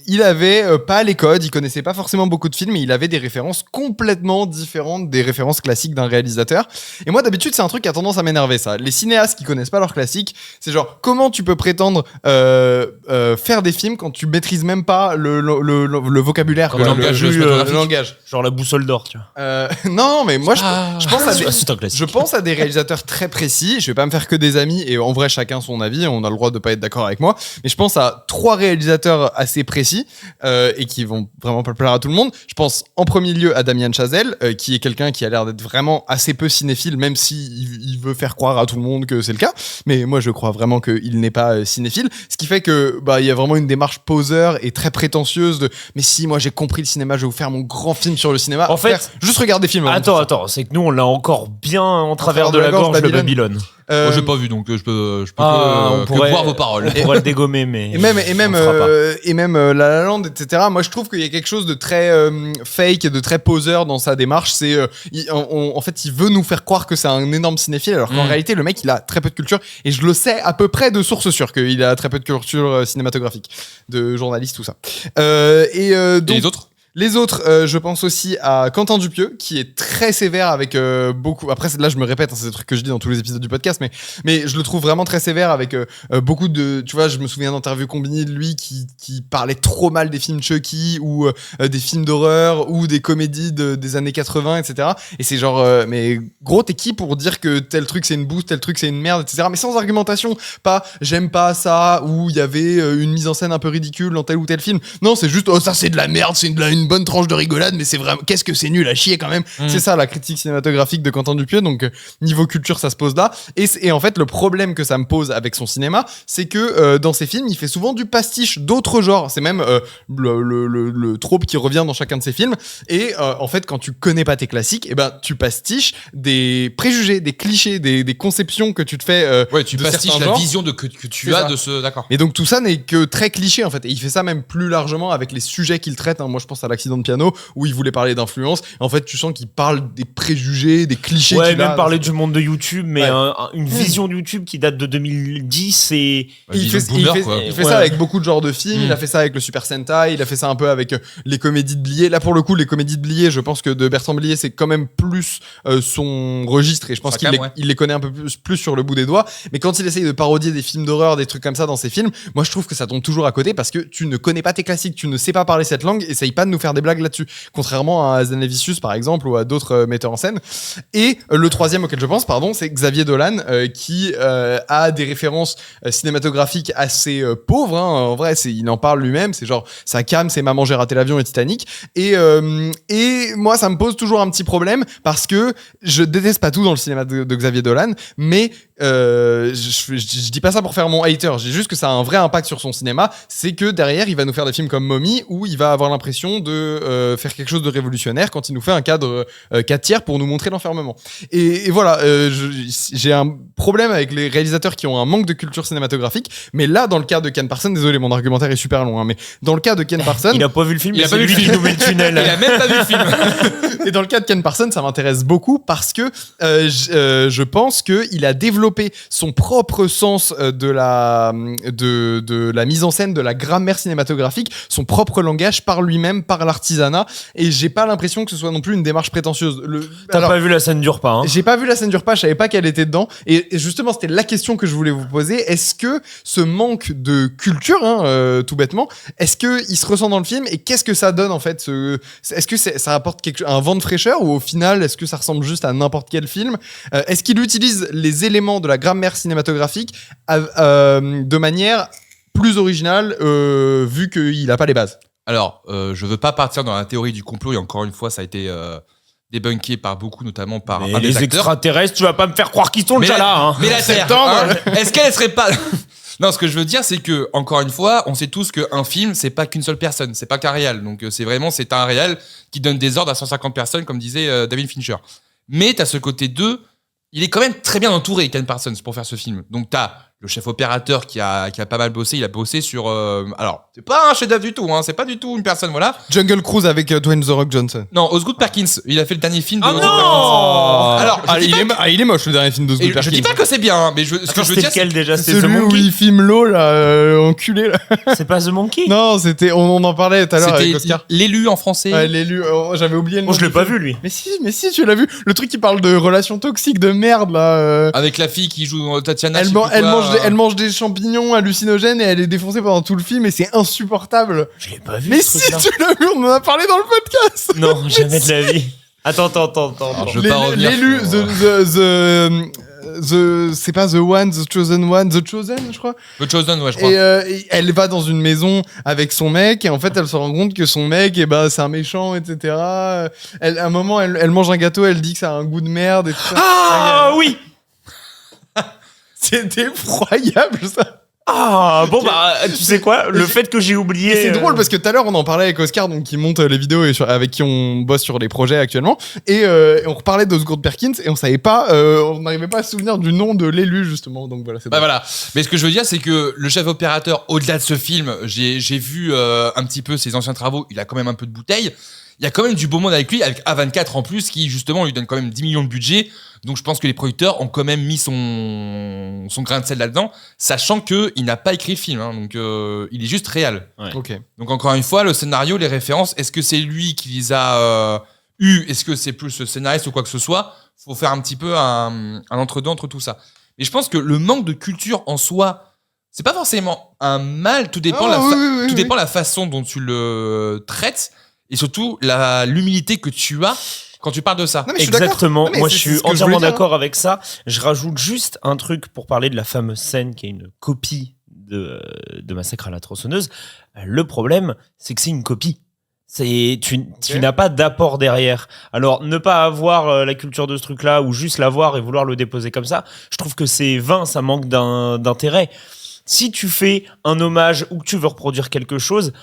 il avait pas les codes, il connaissait pas forcément beaucoup de films, mais il avait des références complètement différentes des références classiques d'un réalisateur. Et moi d'habitude c'est un truc qui a tendance à m'énerver ça. Les cinéastes qui connaissent pas leurs classiques, c'est genre comment tu peux prétendre faire des films quand tu maîtrises même pas le vocabulaire, Le langage cinématographique. le langage. Genre la boussole d'or, tu vois. Non, mais moi je pense à des, C'est un classique. je pense à des réalisateurs très précis. Je vais pas me faire que des amis et en vrai chacun son avis. On a le droit de pas être d'accord avec moi. Mais je pense à 3 réalisateurs assez précis et qui vont vraiment pas plaire à tout le monde. Je pense en premier lieu à Damien Chazelle, qui est quelqu'un qui a l'air d'être vraiment assez peu cinéphile, même si il veut faire croire à tout le monde que c'est le cas. Mais moi je crois vraiment qu'il n'est pas cinéphile. Ce qui fait que il y a vraiment une démarche poseur et très prétentieuse de mais si moi j'ai compris le cinéma, je vais vous faire mon grand film sur le cinéma. En fait, Frère, juste regarde des films. avant de faire ça. Attends, c'est que nous on l'a encore bien en travers de la gorge, le Babylone. Euh, Moi, j'ai pas vu, donc je peux on que pourrait- boire vos paroles. On pourrait le dégommer, mais. Et même on le fera pas. La La Land, etc. Moi, je trouve qu'il y a quelque chose de très fake et de très poseur dans sa démarche. C'est en fait, il veut nous faire croire que c'est un énorme cinéphile, alors qu'en réalité, le mec, il a très peu de culture. Et je le sais à peu près de sources sûres qu'il a très peu de culture cinématographique, de journaliste, tout ça. Et Donc, les autres les autres, je pense aussi à Quentin Dupieux, qui est très sévère avec beaucoup. Après, là, je me répète, hein, c'est des trucs que je dis dans tous les épisodes du podcast, mais je le trouve vraiment très sévère avec beaucoup de. Tu vois, je me souviens d'interviews Combini de lui qui parlait trop mal des films Chucky ou des films d'horreur ou des comédies des années 80, etc. Et c'est genre, mais gros, t'es qui pour dire que tel truc c'est une bouse, tel truc c'est une merde, etc. Mais sans argumentation, pas j'aime pas ça ou il y avait une mise en scène un peu ridicule dans tel ou tel film. Non, c'est juste oh ça c'est de la merde, c'est une bonne tranche de rigolade, mais c'est vraiment qu'est-ce que c'est nul à chier quand même. C'est ça la critique cinématographique de Quentin Dupieux. Donc niveau culture ça se pose là. Et en fait le problème que ça me pose avec son cinéma, c'est que dans ses films il fait souvent du pastiche d'autres genres. C'est même le trope qui revient dans chacun de ses films. Et en fait quand tu connais pas tes classiques, et ben tu pastiches des préjugés, des clichés, des conceptions que tu te fais. Ouais, tu de pastiches certains la genres. vision que tu C'est as ça. de ce. D'accord. Et donc tout ça n'est que très cliché en fait. Et il fait ça même plus largement avec les sujets qu'il traite. Hein. Moi je pense à l'accident de piano où il voulait parler d'influence. En fait tu sens qu'il parle des préjugés, des clichés. Ouais, qu'il même a. parler du monde de YouTube, mais Ouais. une vision de YouTube qui date de 2010 et. Il Vision fait, boomer, il fait- quoi. il fait Ouais. ça avec beaucoup de genres de films. Mm. Il a fait ça avec le Super Sentai. Il a fait ça un peu avec les comédies de Blier. Là, pour le coup, les comédies de Blier, je pense que de Bertrand Blier, c'est quand même plus son registre. Et je pense Sa qu'il cam, les, ouais. il les connaît un peu plus sur le bout des doigts. Mais quand il essaye de parodier des films d'horreur, des trucs comme ça dans ses films, moi, je trouve que ça tombe toujours à côté parce que tu ne connais pas tes classiques. Tu ne sais pas parler cette langue. Essaye pas de nous nous faire des blagues là-dessus, contrairement à Zanavicius par exemple ou à d'autres metteurs en scène. Et le troisième auquel je pense, c'est Xavier Dolan qui a des références cinématographiques assez pauvres. En vrai, il en parle lui-même. C'est genre sa cam, c'est Maman j'ai raté l'avion et Titanic. Et moi, ça me pose toujours un petit problème parce que je déteste pas tout dans le cinéma de Xavier Dolan, mais je dis pas ça pour faire mon hater. Je dis juste que ça a un vrai impact sur son cinéma. C'est que derrière, il va nous faire des films comme Mommy où il va avoir l'impression de faire quelque chose de révolutionnaire quand il nous fait un cadre 4 tiers pour nous montrer l'enfermement. Et voilà, j'ai un problème avec les réalisateurs qui ont un manque de culture cinématographique. Mais là, dans le cas de Ken Parsons, désolé, mon argumentaire est super long, mais dans le cas de Ken Parsons, Il a pas vu le film, Il a mais pas c'est vu lui le qui nous met le tunnel. Il a même pas vu le film. et dans le cas de Ken Parsons, ça m'intéresse beaucoup parce que je pense qu'il a développé son propre sens de la mise en scène, de la grammaire cinématographique, son propre langage par lui-même, par l'artisanat. Et j'ai pas l'impression que ce soit non plus une démarche prétentieuse. T'as pas vu la scène du repas, hein? J'ai pas vu la scène du repas, je savais pas qu'elle était dedans. Et justement, c'était la question que je voulais vous poser. Est-ce que ce manque de culture, tout bêtement, est-ce qu'il se ressent dans le film et qu'est-ce que ça donne en fait Est-ce que ça apporte un vent de fraîcheur ou au final, est-ce que ça ressemble juste à n'importe quel film Est-ce qu'il utilise les éléments de la grammaire cinématographique de manière plus originale vu qu'il a pas les bases? Alors, je veux pas partir dans la théorie du complot, et encore une fois, ça a été débunké par beaucoup, notamment par Mais un des les acteurs. extraterrestres, tu vas pas me faire croire qu'ils sont déjà là, hein. Mais la Terre, est-ce qu'elle serait pas... Non, ce que je veux dire, c'est que, encore une fois, on sait tous qu'un film, c'est pas qu'une seule personne, c'est pas qu'un réal. Donc, c'est un réal qui donne des ordres à 150 personnes, comme disait David Fincher. Mais t'as ce côté 2, il est quand même très bien entouré, Ken Parsons, pour faire ce film. Donc, t'as le chef opérateur qui a pas mal bossé, il a bossé sur... alors, c'est pas un chef-d'œuvre du tout, c'est pas du tout une personne, voilà. Jungle Cruise avec Dwayne The Rock Johnson. Non, Osgood Perkins, il a fait le dernier film de Ah Osgood non Perkins. Alors, je dis pas il est moche le dernier film de Osgood et Perkins. je dis pas que c'est bien, mais ce que Attends, je veux c'était dire, lequel déjà? C'est C'était The celui où Monkey? il filme l'eau là, enculé là. C'est pas The Monkey? Non, c'était on en parlait tout à l'heure avec c'était Oscar. l'élu en français. Ouais, l'élu, j'avais oublié le nom. Moi, je l'ai du pas film. vu, lui. Mais si, tu l'as vu. Le truc qui parle de relations toxiques de merde là. Avec la fille qui joue dans Tatiana. je sais Elle plus quoi. mange des champignons hallucinogènes et elle est défoncée pendant tout le film et c'est insupportable. Je l'ai pas vu. Mais ce si, truc-là. tu l'as vu, on en a parlé dans le podcast. Non, jamais de la vie. Attends. Je veux pas revenir L'élu, sur, c'est pas The One, The Chosen, je crois. The Chosen, ouais, je crois. Et elle va dans une maison avec son mec et en fait elle se rend compte que son mec c'est un méchant, etc. À un moment elle mange un gâteau, elle dit que ça a un goût de merde et tout ça. Ah oui. C'est effroyable ça. Ah bon bah tu sais quoi, le fait que j'ai oublié. Et c'est drôle parce que tout à l'heure on en parlait avec Oscar donc qui monte les vidéos et avec qui on bosse sur les projets actuellement et on reparlait d'Osgood Perkins et on savait pas, on n'arrivait pas à se souvenir du nom de l'élu justement, donc voilà. C'est Bah voilà. Mais ce que je veux dire, c'est que le chef opérateur, au-delà de ce film, j'ai vu un petit peu ses anciens travaux. Il a quand même un peu de bouteille. Il y a quand même du beau monde avec lui, avec A24 en plus, qui justement lui donne quand même 10 millions de budget. Donc je pense que les producteurs ont quand même mis son grain de sel là-dedans, sachant qu'il n'a pas écrit le film. Donc il est juste réel. Ouais. Ok. Donc encore une fois, le scénario, les références, est-ce que c'est lui qui les a eus? Est-ce que c'est plus le scénariste ou quoi que ce soit? Faut faire un petit peu un entre-deux entre tout ça. Mais je pense que le manque de culture en soi, c'est pas forcément un mal. Tout dépend, tout dépend la façon dont tu le traites et surtout l'humilité que tu as quand tu parles de ça. Non, mais je suis d'accord. Exactement. Non, mais Moi, c'est je ce suis que je entièrement voulais dire, d'accord avec ça. Je rajoute juste un truc pour parler de la fameuse scène qui est une copie de Massacre à la tronçonneuse. Le problème, c'est que c'est une copie. Tu n'as pas d'apport derrière. Alors, ne pas avoir la culture de ce truc-là ou juste l'avoir et vouloir le déposer comme ça, je trouve que c'est vain, ça manque d'intérêt. Si tu fais un hommage ou que tu veux reproduire quelque chose,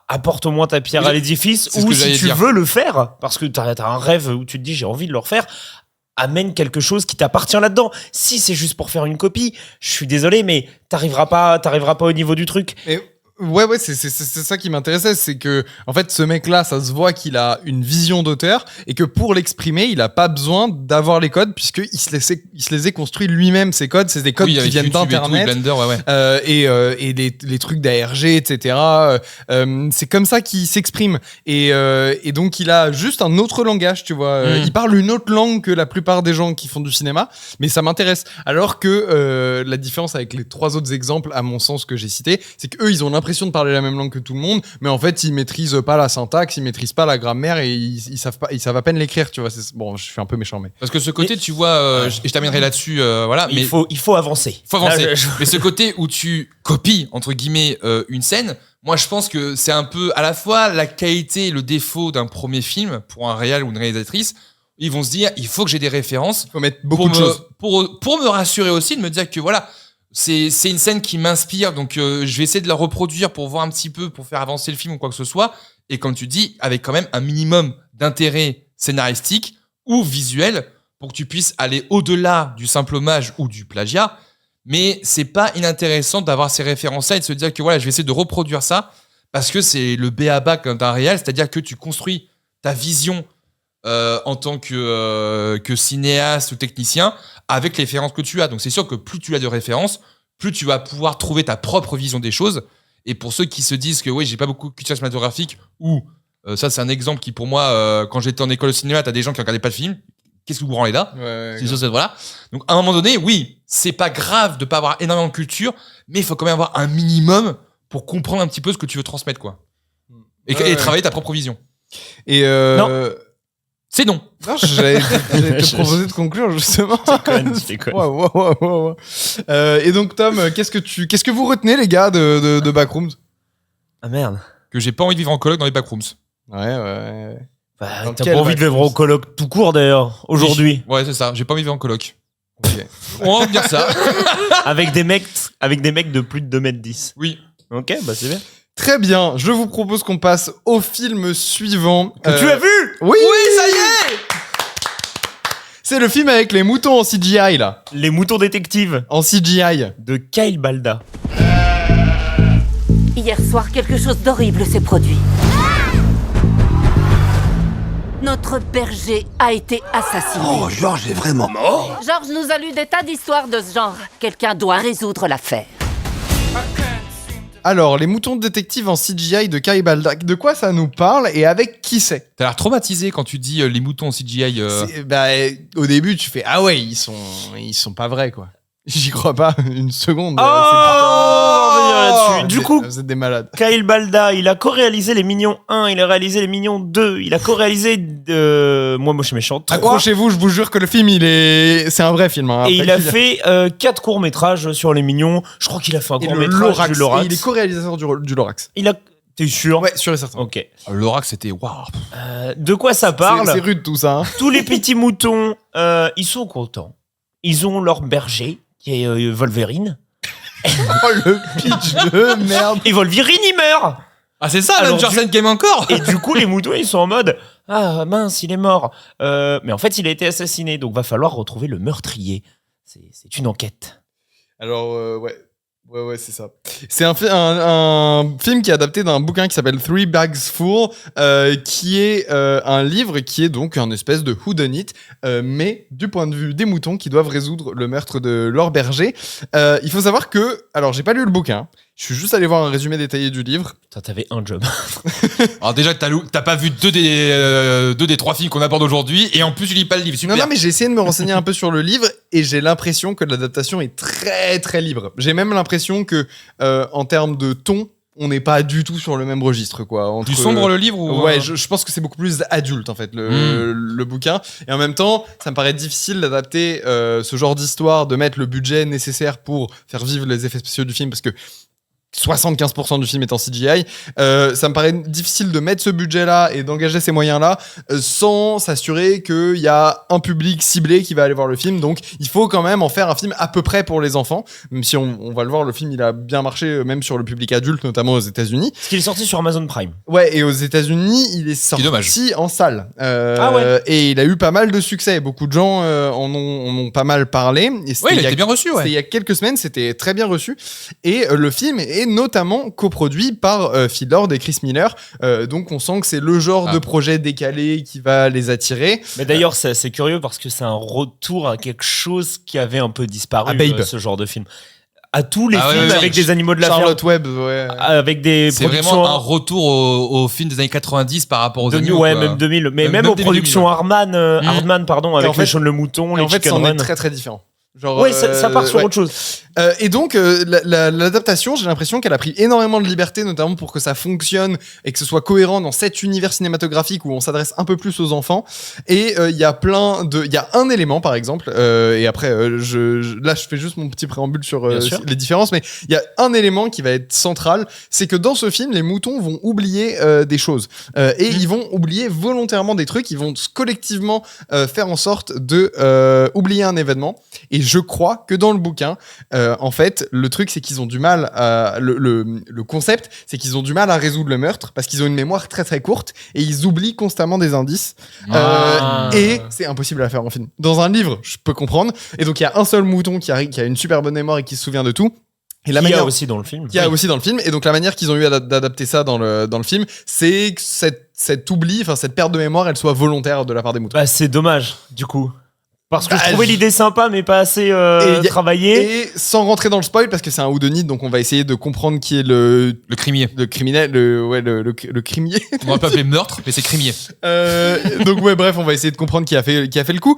apporte au moins ta pierre à l'édifice, c'est ce ou que si j'allais tu dire. veux le faire, parce que t'as un rêve où tu te dis j'ai envie de le refaire, amène quelque chose qui t'appartient là-dedans. Si c'est juste pour faire une copie, je suis désolé, mais t'arriveras pas au niveau du truc. Ouais, c'est ça qui m'intéressait, c'est que en fait ce mec-là, ça se voit qu'il a une vision d'auteur et que pour l'exprimer, il a pas besoin d'avoir les codes puisque il se les est construit lui-même ces codes, c'est des codes qui avec viennent YouTube et tout, d'internet. Blender, ouais. Et les trucs d'ARG, etc. C'est comme ça qu'il s'exprime et donc il a juste un autre langage, tu vois. Il parle une autre langue que la plupart des gens qui font du cinéma, mais ça m'intéresse. Alors que la différence avec les trois autres exemples, à mon sens que j'ai cités, c'est qu'eux ils ont l'impression l'impression de parler la même langue que tout le monde, mais en fait, ils maîtrisent pas la syntaxe, ils maîtrisent pas la grammaire et ils savent à peine l'écrire, tu vois. Bon, je suis un peu méchant, mais. Parce que ce côté, tu vois, je terminerai là-dessus, voilà. Il faut avancer. Faut avancer. Là, Mais ce côté où tu copies, entre guillemets, une scène, moi, je pense que c'est un peu à la fois la qualité et le défaut d'un premier film pour un réal ou une réalisatrice. Ils vont se dire, il faut que j'ai des références. Il faut mettre beaucoup de choses. Pour me rassurer aussi, de me dire que voilà, c'est une scène qui m'inspire, donc je vais essayer de la reproduire pour voir un petit peu, pour faire avancer le film ou quoi que ce soit. Et comme tu dis, avec quand même un minimum d'intérêt scénaristique ou visuel pour que tu puisses aller au-delà du simple hommage ou du plagiat. Mais c'est pas inintéressant d'avoir ces références-là et de se dire que voilà, je vais essayer de reproduire ça parce que c'est le b.a.-ba d'un réel, c'est-à-dire que tu construis ta vision en tant que cinéaste ou technicien avec les références que tu as. Donc c'est sûr que plus tu as de références, plus tu vas pouvoir trouver ta propre vision des choses. Et pour ceux qui se disent que oui, j'ai pas beaucoup de culture cinématographique, ou ça c'est un exemple qui pour moi, quand j'étais en école de cinéma, t'as des gens qui regardaient pas de films. Qu'est-ce que vous branlez là? C'est sûr, voilà. Donc à un moment donné, oui, c'est pas grave de pas avoir énormément de culture, mais il faut quand même avoir un minimum pour comprendre un petit peu ce que tu veux transmettre, quoi. Et travailler ta propre vision. Et Non. C'est non. Non, j'allais te proposer de conclure justement. C'est con. Wow. Et donc Tom, qu'est-ce que vous retenez les gars de Backrooms? Ah merde. Que j'ai pas envie de vivre en coloc dans les backrooms. Ouais. Bah, Dans t'as quel pas envie de vivre vacances au coloc tout court d'ailleurs, aujourd'hui. Ouais, c'est ça. J'ai pas envie de vivre en coloc. Ok. On va dire ça. avec des mecs de plus de 2m10. Oui. Ok, bah c'est bien. Très bien, je vous propose qu'on passe au film suivant. Que tu as vu? Oui, ça y est. c'est le film avec les moutons en CGI là. Les moutons détectives En CGI. de Kyle Balda. Hier soir, quelque chose d'horrible s'est produit. Notre berger a été assassiné. Oh, Georges est vraiment mort. Georges nous a lu des tas d'histoires de ce genre. Quelqu'un doit résoudre l'affaire. Alors, les moutons détectives en CGI de Kyle Balda, de quoi ça nous parle et avec qui c'est? T'as l'air traumatisé quand tu dis les moutons en CGI. Au début, tu fais ah ouais, ils sont pas vrais quoi. J'y crois pas une seconde. Oh, on va revenir là-dessus. Du coup, vous êtes des malades. Kyle Balda, il a co-réalisé Les Mignons 1, il a réalisé Les Mignons 2, il a co-réalisé Moi Moche et Méchant 3. Accrochez-vous, je vous jure que le film, c'est un vrai film. Hein. Et Après, il a fait 4 courts-métrages sur Les Mignons. Je crois qu'il a fait un et le court-métrage Lorax. du Lorax. Et il est co-réalisateur du Lorax. T'es sûr? Ouais, sûr et certain. Ok. Lorax, c'était waouh. De quoi ça parle? C'est rude tout ça. Hein. Tous les petits moutons, ils sont contents. Ils ont leur berger, qui est Wolverine. Oh le pitch de merde. Et Wolverine, il meurt! Ah, c'est ça, Alors, Alan Jensen Game encore. Et du coup, les moutons, ils sont en mode ah mince, il est mort. Mais en fait, il a été assassiné, donc va falloir retrouver le meurtrier. C'est une enquête. Alors, ouais, c'est ça. C'est un film qui est adapté d'un bouquin qui s'appelle Three Bags Full, qui est un livre qui est donc un espèce de whodunit, mais du point de vue des moutons qui doivent résoudre le meurtre de leur berger. Il faut savoir que, alors j'ai pas lu le bouquin, je suis juste allé voir un résumé détaillé du livre. Putain, t'avais un job. Alors déjà, t'as pas vu deux des 3 films qu'on aborde aujourd'hui, et en plus tu lis pas le livre. Super. Non, mais j'ai essayé de me renseigner un peu sur le livre et j'ai l'impression que l'adaptation est très très libre. J'ai même l'impression que en termes de ton, on n'est pas du tout sur le même registre quoi. Entre, Plus sombre le livre ou Ouais, je pense que c'est beaucoup plus adulte en fait le bouquin. Et en même temps, ça me paraît difficile d'adapter ce genre d'histoire, de mettre le budget nécessaire pour faire vivre les effets spéciaux du film parce que 75% du film est en CGI. Ça me paraît difficile de mettre ce budget-là et d'engager ces moyens-là sans s'assurer qu'il y a un public ciblé qui va aller voir le film. Donc, il faut quand même en faire un film à peu près pour les enfants. Même si on va le voir, le film, il a bien marché même sur le public adulte, notamment aux États-Unis. Parce qu'il est sorti sur Amazon Prime. Ouais, et aux États-Unis, il est sorti en salle. Ah ouais. Et il a eu pas mal de succès. Beaucoup de gens en ont pas mal parlé. Et Ouais, il a été bien reçu, C'était il y a quelques semaines, c'était très bien reçu. Et le film est notamment coproduit par Phil Lord et Chris Miller. Donc on sent que c'est le genre de projet décalé qui va les attirer. Mais d'ailleurs, c'est curieux parce que c'est un retour à quelque chose qui avait un peu disparu, À Babe. ce genre de film. À tous les films ouais, avec des animaux de la ferme, Charlotte Webb, ouais. avec des C'est productions... vraiment un retour au film des années 90 par rapport aux 2000, animaux. ouais, quoi. même 2000. Mais même Même aux 2000, productions Hardman, Et avec en fait- les Sean le Mouton, Et les en fait, Chicken c'en est Run. très très différent. Genre, Ouais, ça part sur ouais. autre chose. Et donc, l'adaptation, j'ai l'impression qu'elle a pris énormément de liberté, notamment pour que ça fonctionne et que ce soit cohérent dans cet univers cinématographique où on s'adresse un peu plus aux enfants. Et il y a il y a un élément, par exemple, et après, là, je fais juste mon petit préambule sur Bien sûr. les différences, mais il y a un élément qui va être central, c'est que dans ce film, les moutons vont oublier des choses. Et ils vont oublier volontairement des trucs, ils vont collectivement faire en sorte de oublier un événement. Et je crois que dans le bouquin, en fait, le truc, c'est qu'ils ont du mal à. Le concept, c'est qu'ils ont du mal à résoudre le meurtre parce qu'ils ont une mémoire très très courte et ils oublient constamment des indices. Et c'est impossible à faire en film. Dans un livre, je peux comprendre. Et donc, il y a un seul mouton qui a une super bonne mémoire et qui se souvient de tout. Et la Il y manière a aussi dans le film. qu'il y a aussi dans le film. Et donc, la manière qu'ils ont eu d'adapter ça dans le film, c'est que cet oubli, enfin, cette perte de mémoire, elle soit volontaire de la part des moutons. Bah, c'est dommage, du coup. Parce que Bah, je trouvais l'idée sympa, mais pas assez travaillée. Et sans rentrer dans le spoil, parce que c'est un whodunit, donc on va essayer de comprendre qui est le crimier. criminel, le crimier. On va pas appeler meurtre, mais c'est crimier. Donc ouais, bref, on va essayer de comprendre qui a fait le coup.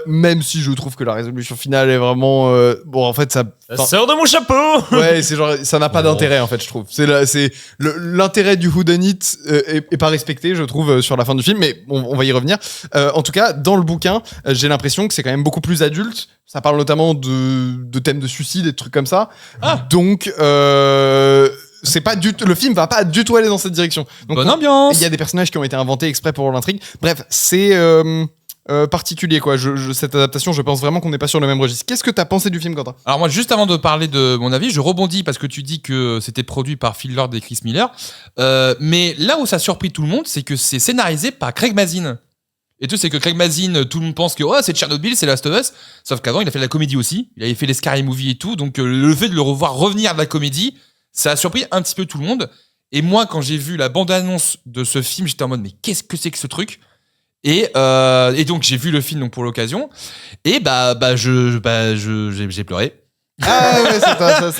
Même si je trouve que la résolution finale est vraiment bon, en fait ça. Ça sort de mon chapeau. Ouais, c'est genre ça n'a pas d'intérêt en fait, je trouve. C'est l'intérêt du whodunit est pas respecté, je trouve, sur la fin du film, mais on va y revenir. En tout cas, dans le bouquin, j'ai l'impression que c'est quand même beaucoup plus adulte. Ça parle notamment de thèmes de suicide et de trucs comme ça. Donc c'est pas le film va pas du tout aller dans cette direction. Donc Bonne ambiance. il y a des personnages qui ont été inventés exprès pour l'intrigue. Bref, c'est particulier quoi. Cette adaptation, je pense vraiment qu'on n'est pas sur le même registre. Qu'est-ce que t'as pensé du film, Quentin? Alors moi, juste avant de parler de mon avis, je rebondis parce que tu dis que c'était produit par Phil Lord et Chris Miller. Mais là où ça a surpris tout le monde, c'est que c'est scénarisé par Craig Mazin. Et tout, c'est que Craig Mazin, tout le monde pense que c'est Tchernobyl, c'est Last of Us. Sauf qu'avant, il a fait de la comédie aussi. Il avait fait les Scary Movie et tout. Donc le fait de le revoir revenir de la comédie, ça a surpris un petit peu tout le monde. Et moi, quand j'ai vu la bande-annonce de ce film, j'étais en mode, mais qu'est-ce que c'est que ce truc? Et donc j'ai vu le film donc pour l'occasion. Et j'ai pleuré. Ah ouais, ça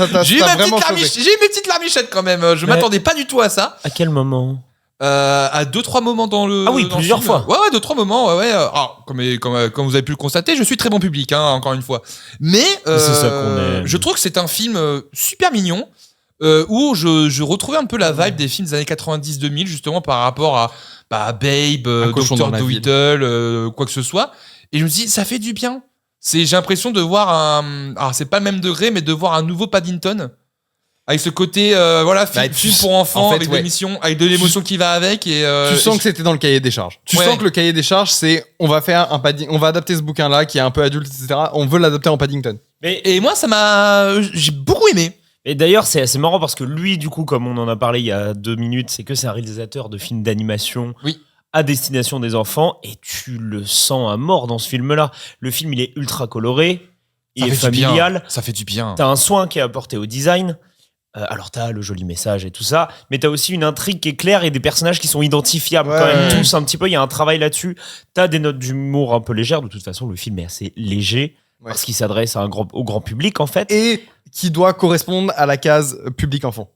t'a J'ai eu vraiment chauffé. mes petites larmichettes quand même. Je m'attendais pas du tout à ça. À quel moment? À 2-3 moments dans le. Ah oui, dans le plusieurs film. fois. Ouais, 2-3 moments. Ouais. Alors, comme vous avez pu le constater, je suis très bon public, hein, encore une fois. Mais C'est ça qu'on aime. je trouve que c'est un film super mignon. Où je retrouvais un peu la vibe des films des années 90-2000, justement par rapport à Babe, cochon Dr. dans la Dolittle, quoi que ce soit. Et je me dis, ça fait du bien. J'ai l'impression de voir alors c'est pas le même degré, mais de voir un nouveau Paddington. Avec ce côté, film pour enfants, en fait, avec ouais. des missions, avec de l'émotion qui va avec. Et, Tu sens que c'était dans le cahier des charges. Tu Ouais. sens que le cahier des charges, c'est on va faire on va adapter ce bouquin-là qui est un peu adulte, etc. On veut l'adapter en Paddington. Et moi, j'ai beaucoup aimé. Et d'ailleurs, c'est assez marrant parce que lui, du coup, comme on en a parlé il y a 2 minutes, c'est que c'est un réalisateur de films d'animation Oui. à destination des enfants. Et tu le sens à mort dans ce film-là. Le film, il est ultra coloré, il est familial. Ça fait du bien. T'as un soin qui est apporté au design. Alors t'as le joli message et tout ça, mais t'as aussi une intrigue qui est claire et des personnages qui sont identifiables quand même tous un petit peu. Il y a un travail là-dessus. T'as des notes d'humour un peu légères. De toute façon, le film est assez léger parce qu'il s'adresse au grand public en fait. Et qui doit correspondre à la case public enfant.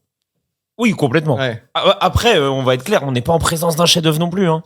Oui, complètement. Ouais. Après, on va être clair, on n'est pas en présence d'un chef-d'œuvre non plus, hein.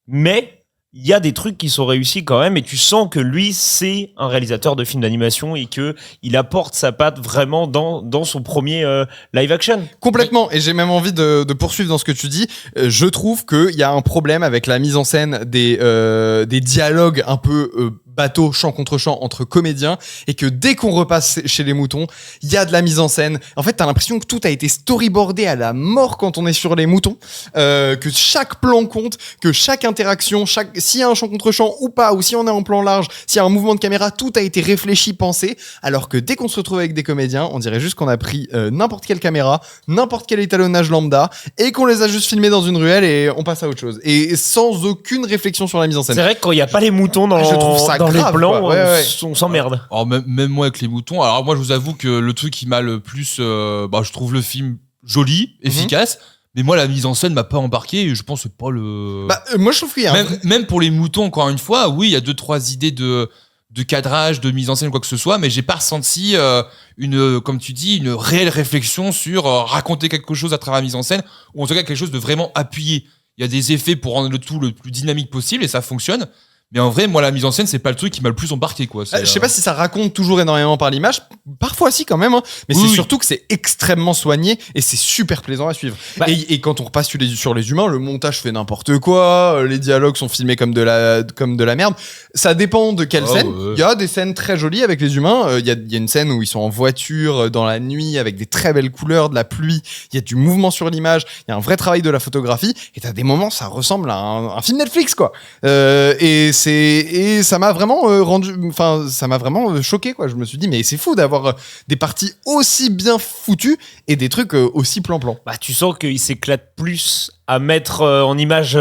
Mais il y a des trucs qui sont réussis quand même, et tu sens que lui, c'est un réalisateur de films d'animation et que il apporte sa patte vraiment dans son premier live action. Complètement. Et j'ai même envie de poursuivre dans ce que tu dis. Je trouve qu'il y a un problème avec la mise en scène des dialogues un peu bateau, chant contre chant entre comédiens, et que dès qu'on repasse chez les moutons, il y a de la mise en scène. En fait, t'as l'impression que tout a été storyboardé à la mort quand on est sur les moutons, que chaque plan compte, que chaque interaction, s'il y a un chant contre chant ou pas, ou si on est en plan large, s'il y a un mouvement de caméra, tout a été réfléchi, pensé, alors que dès qu'on se retrouve avec des comédiens, on dirait juste qu'on a pris n'importe quelle caméra, n'importe quel étalonnage lambda, et qu'on les a juste filmés dans une ruelle et on passe à autre chose. Et sans aucune réflexion sur la mise en scène. C'est vrai que quand il n'y a pas les moutons dans, Je trouve ça dans grave, les plans, quoi. Ouais. on s'emmerde. Alors même moi avec les moutons, alors moi je vous avoue que le truc qui m'a le plus, je trouve le film joli, efficace, mais moi la mise en scène m'a pas embarqué et je pense que c'est pas le... Moi je trouve qu'il y a même pour les moutons, encore une fois, oui, il y a 2-3 idées de cadrage, de mise en scène, quoi que ce soit, mais j'ai pas ressenti comme tu dis, une réelle réflexion sur raconter quelque chose à travers la mise en scène, ou en tout cas quelque chose de vraiment appuyé. Il y a des effets pour rendre le tout le plus dynamique possible et ça fonctionne. Mais en vrai, moi, la mise en scène, c'est pas le truc qui m'a le plus embarqué, quoi. Je sais pas si ça raconte toujours énormément par l'image, parfois si quand même, hein. Mais c'est surtout que c'est extrêmement soigné et c'est super plaisant à suivre. Et quand on repasse sur les humains, le montage fait n'importe quoi, les dialogues sont filmés comme de la merde. Ça dépend de quelle scène. Il y a des scènes très jolies avec les humains. Il y a une scène où ils sont en voiture dans la nuit avec des très belles couleurs, de la pluie. Il y a du mouvement sur l'image. Il y a un vrai travail de la photographie. Et t'as des moments, ça ressemble à un film Netflix, quoi. Et ça m'a vraiment ça m'a vraiment choqué, quoi. Je me suis dit, mais c'est fou d'avoir des parties aussi bien foutues et des trucs aussi plan-plan. Bah, tu sens qu'il s'éclate plus à mettre en image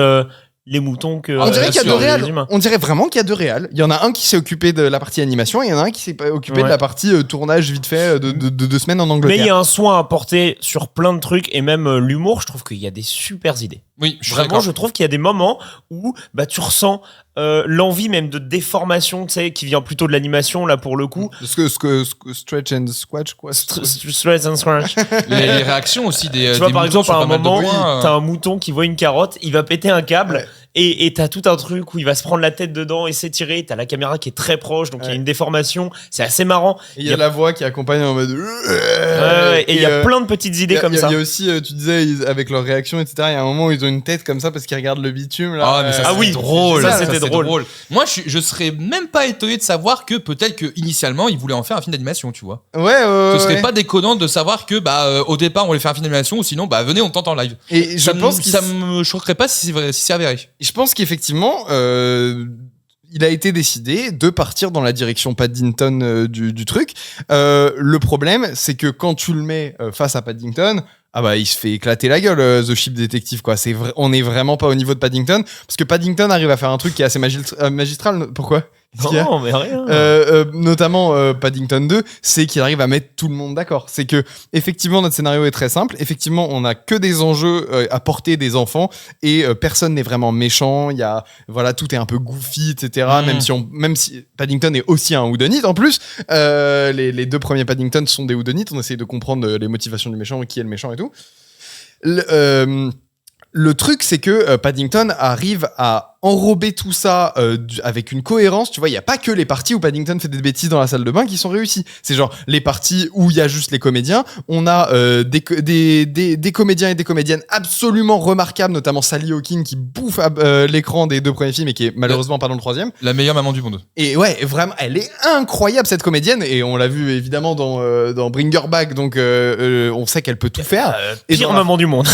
les moutons que on dirait qu'il y a deux les réals. humains. On dirait vraiment qu'il y a deux réals. Il y en a un qui s'est occupé de la partie animation et il y en a un qui s'est occupé de la partie tournage vite fait de 2 semaines en Angleterre. Mais il y a un soin apporté sur plein de trucs et même l'humour, je trouve qu'il y a des super idées. Oui, je suis Vraiment, d'accord. je trouve qu'il y a des moments où bah, tu ressens l'envie même de déformation, tu sais, qui vient plutôt de l'animation, là, pour le coup. Stretch and squatch, quoi. Stretch and scratch. Les réactions aussi des Tu vois, des par moutons exemple, sur à un pas mal de moment, points, t'as un mouton qui voit une carotte, il va péter un câble. Ouais. Et t'as tout un truc où il va se prendre la tête dedans et s'étirer. T'as la caméra qui est très proche, donc il y a une déformation. C'est assez marrant. Et il y a la voix qui accompagne en mode. Et il y a plein de petites idées comme ça. Il y a aussi, tu disais, avec leurs réactions, etc. Il y a un moment où ils ont une tête comme ça parce qu'ils regardent le bitume. Là. Ah, mais ça, oui, c'est drôle. ça, c'était drôle. Moi, je serais même pas étonné de savoir que peut-être que initialement ils voulaient en faire un film d'animation, tu vois. Ce serait pas déconnant de savoir que au départ on voulait faire un film d'animation ou sinon venez on tente en live. Et je pense que ça me choquerait pas si c'est avéré. Je pense qu'effectivement, il a été décidé de partir dans la direction Paddington du truc. Le problème, c'est que quand tu le mets face à Paddington, ah bah il se fait éclater la gueule, The Ship Detective, quoi. On est vraiment pas au niveau de Paddington, parce que Paddington arrive à faire un truc qui est assez magistral. Pourquoi ? Non, mais rien. Notamment Paddington 2, c'est qu'il arrive à mettre tout le monde d'accord. C'est que effectivement notre scénario est très simple. Effectivement, on a que des enjeux à portée des enfants et personne n'est vraiment méchant. Il y a tout est un peu goofy, etc. Même si Paddington est aussi un whodunit en plus. Les 2 premiers Paddington sont des whodunits. On essaie de comprendre les motivations du méchant, qui est le méchant et tout. Le truc, c'est que Paddington arrive à enrober tout ça avec une cohérence. Tu vois, il y a pas que les parties où Paddington fait des bêtises dans la salle de bain qui sont réussies. C'est genre les parties où il y a juste les comédiens. On a des comédiens et des comédiennes absolument remarquables, notamment Sally Hawkins qui bouffe l'écran des 2 premiers films et qui est malheureusement pas dans le 3e. La meilleure maman du monde. Et ouais, vraiment, elle est incroyable cette comédienne et on l'a vu évidemment dans Bring Her Back, donc on sait qu'elle peut tout faire. Et Pire dans maman du monde.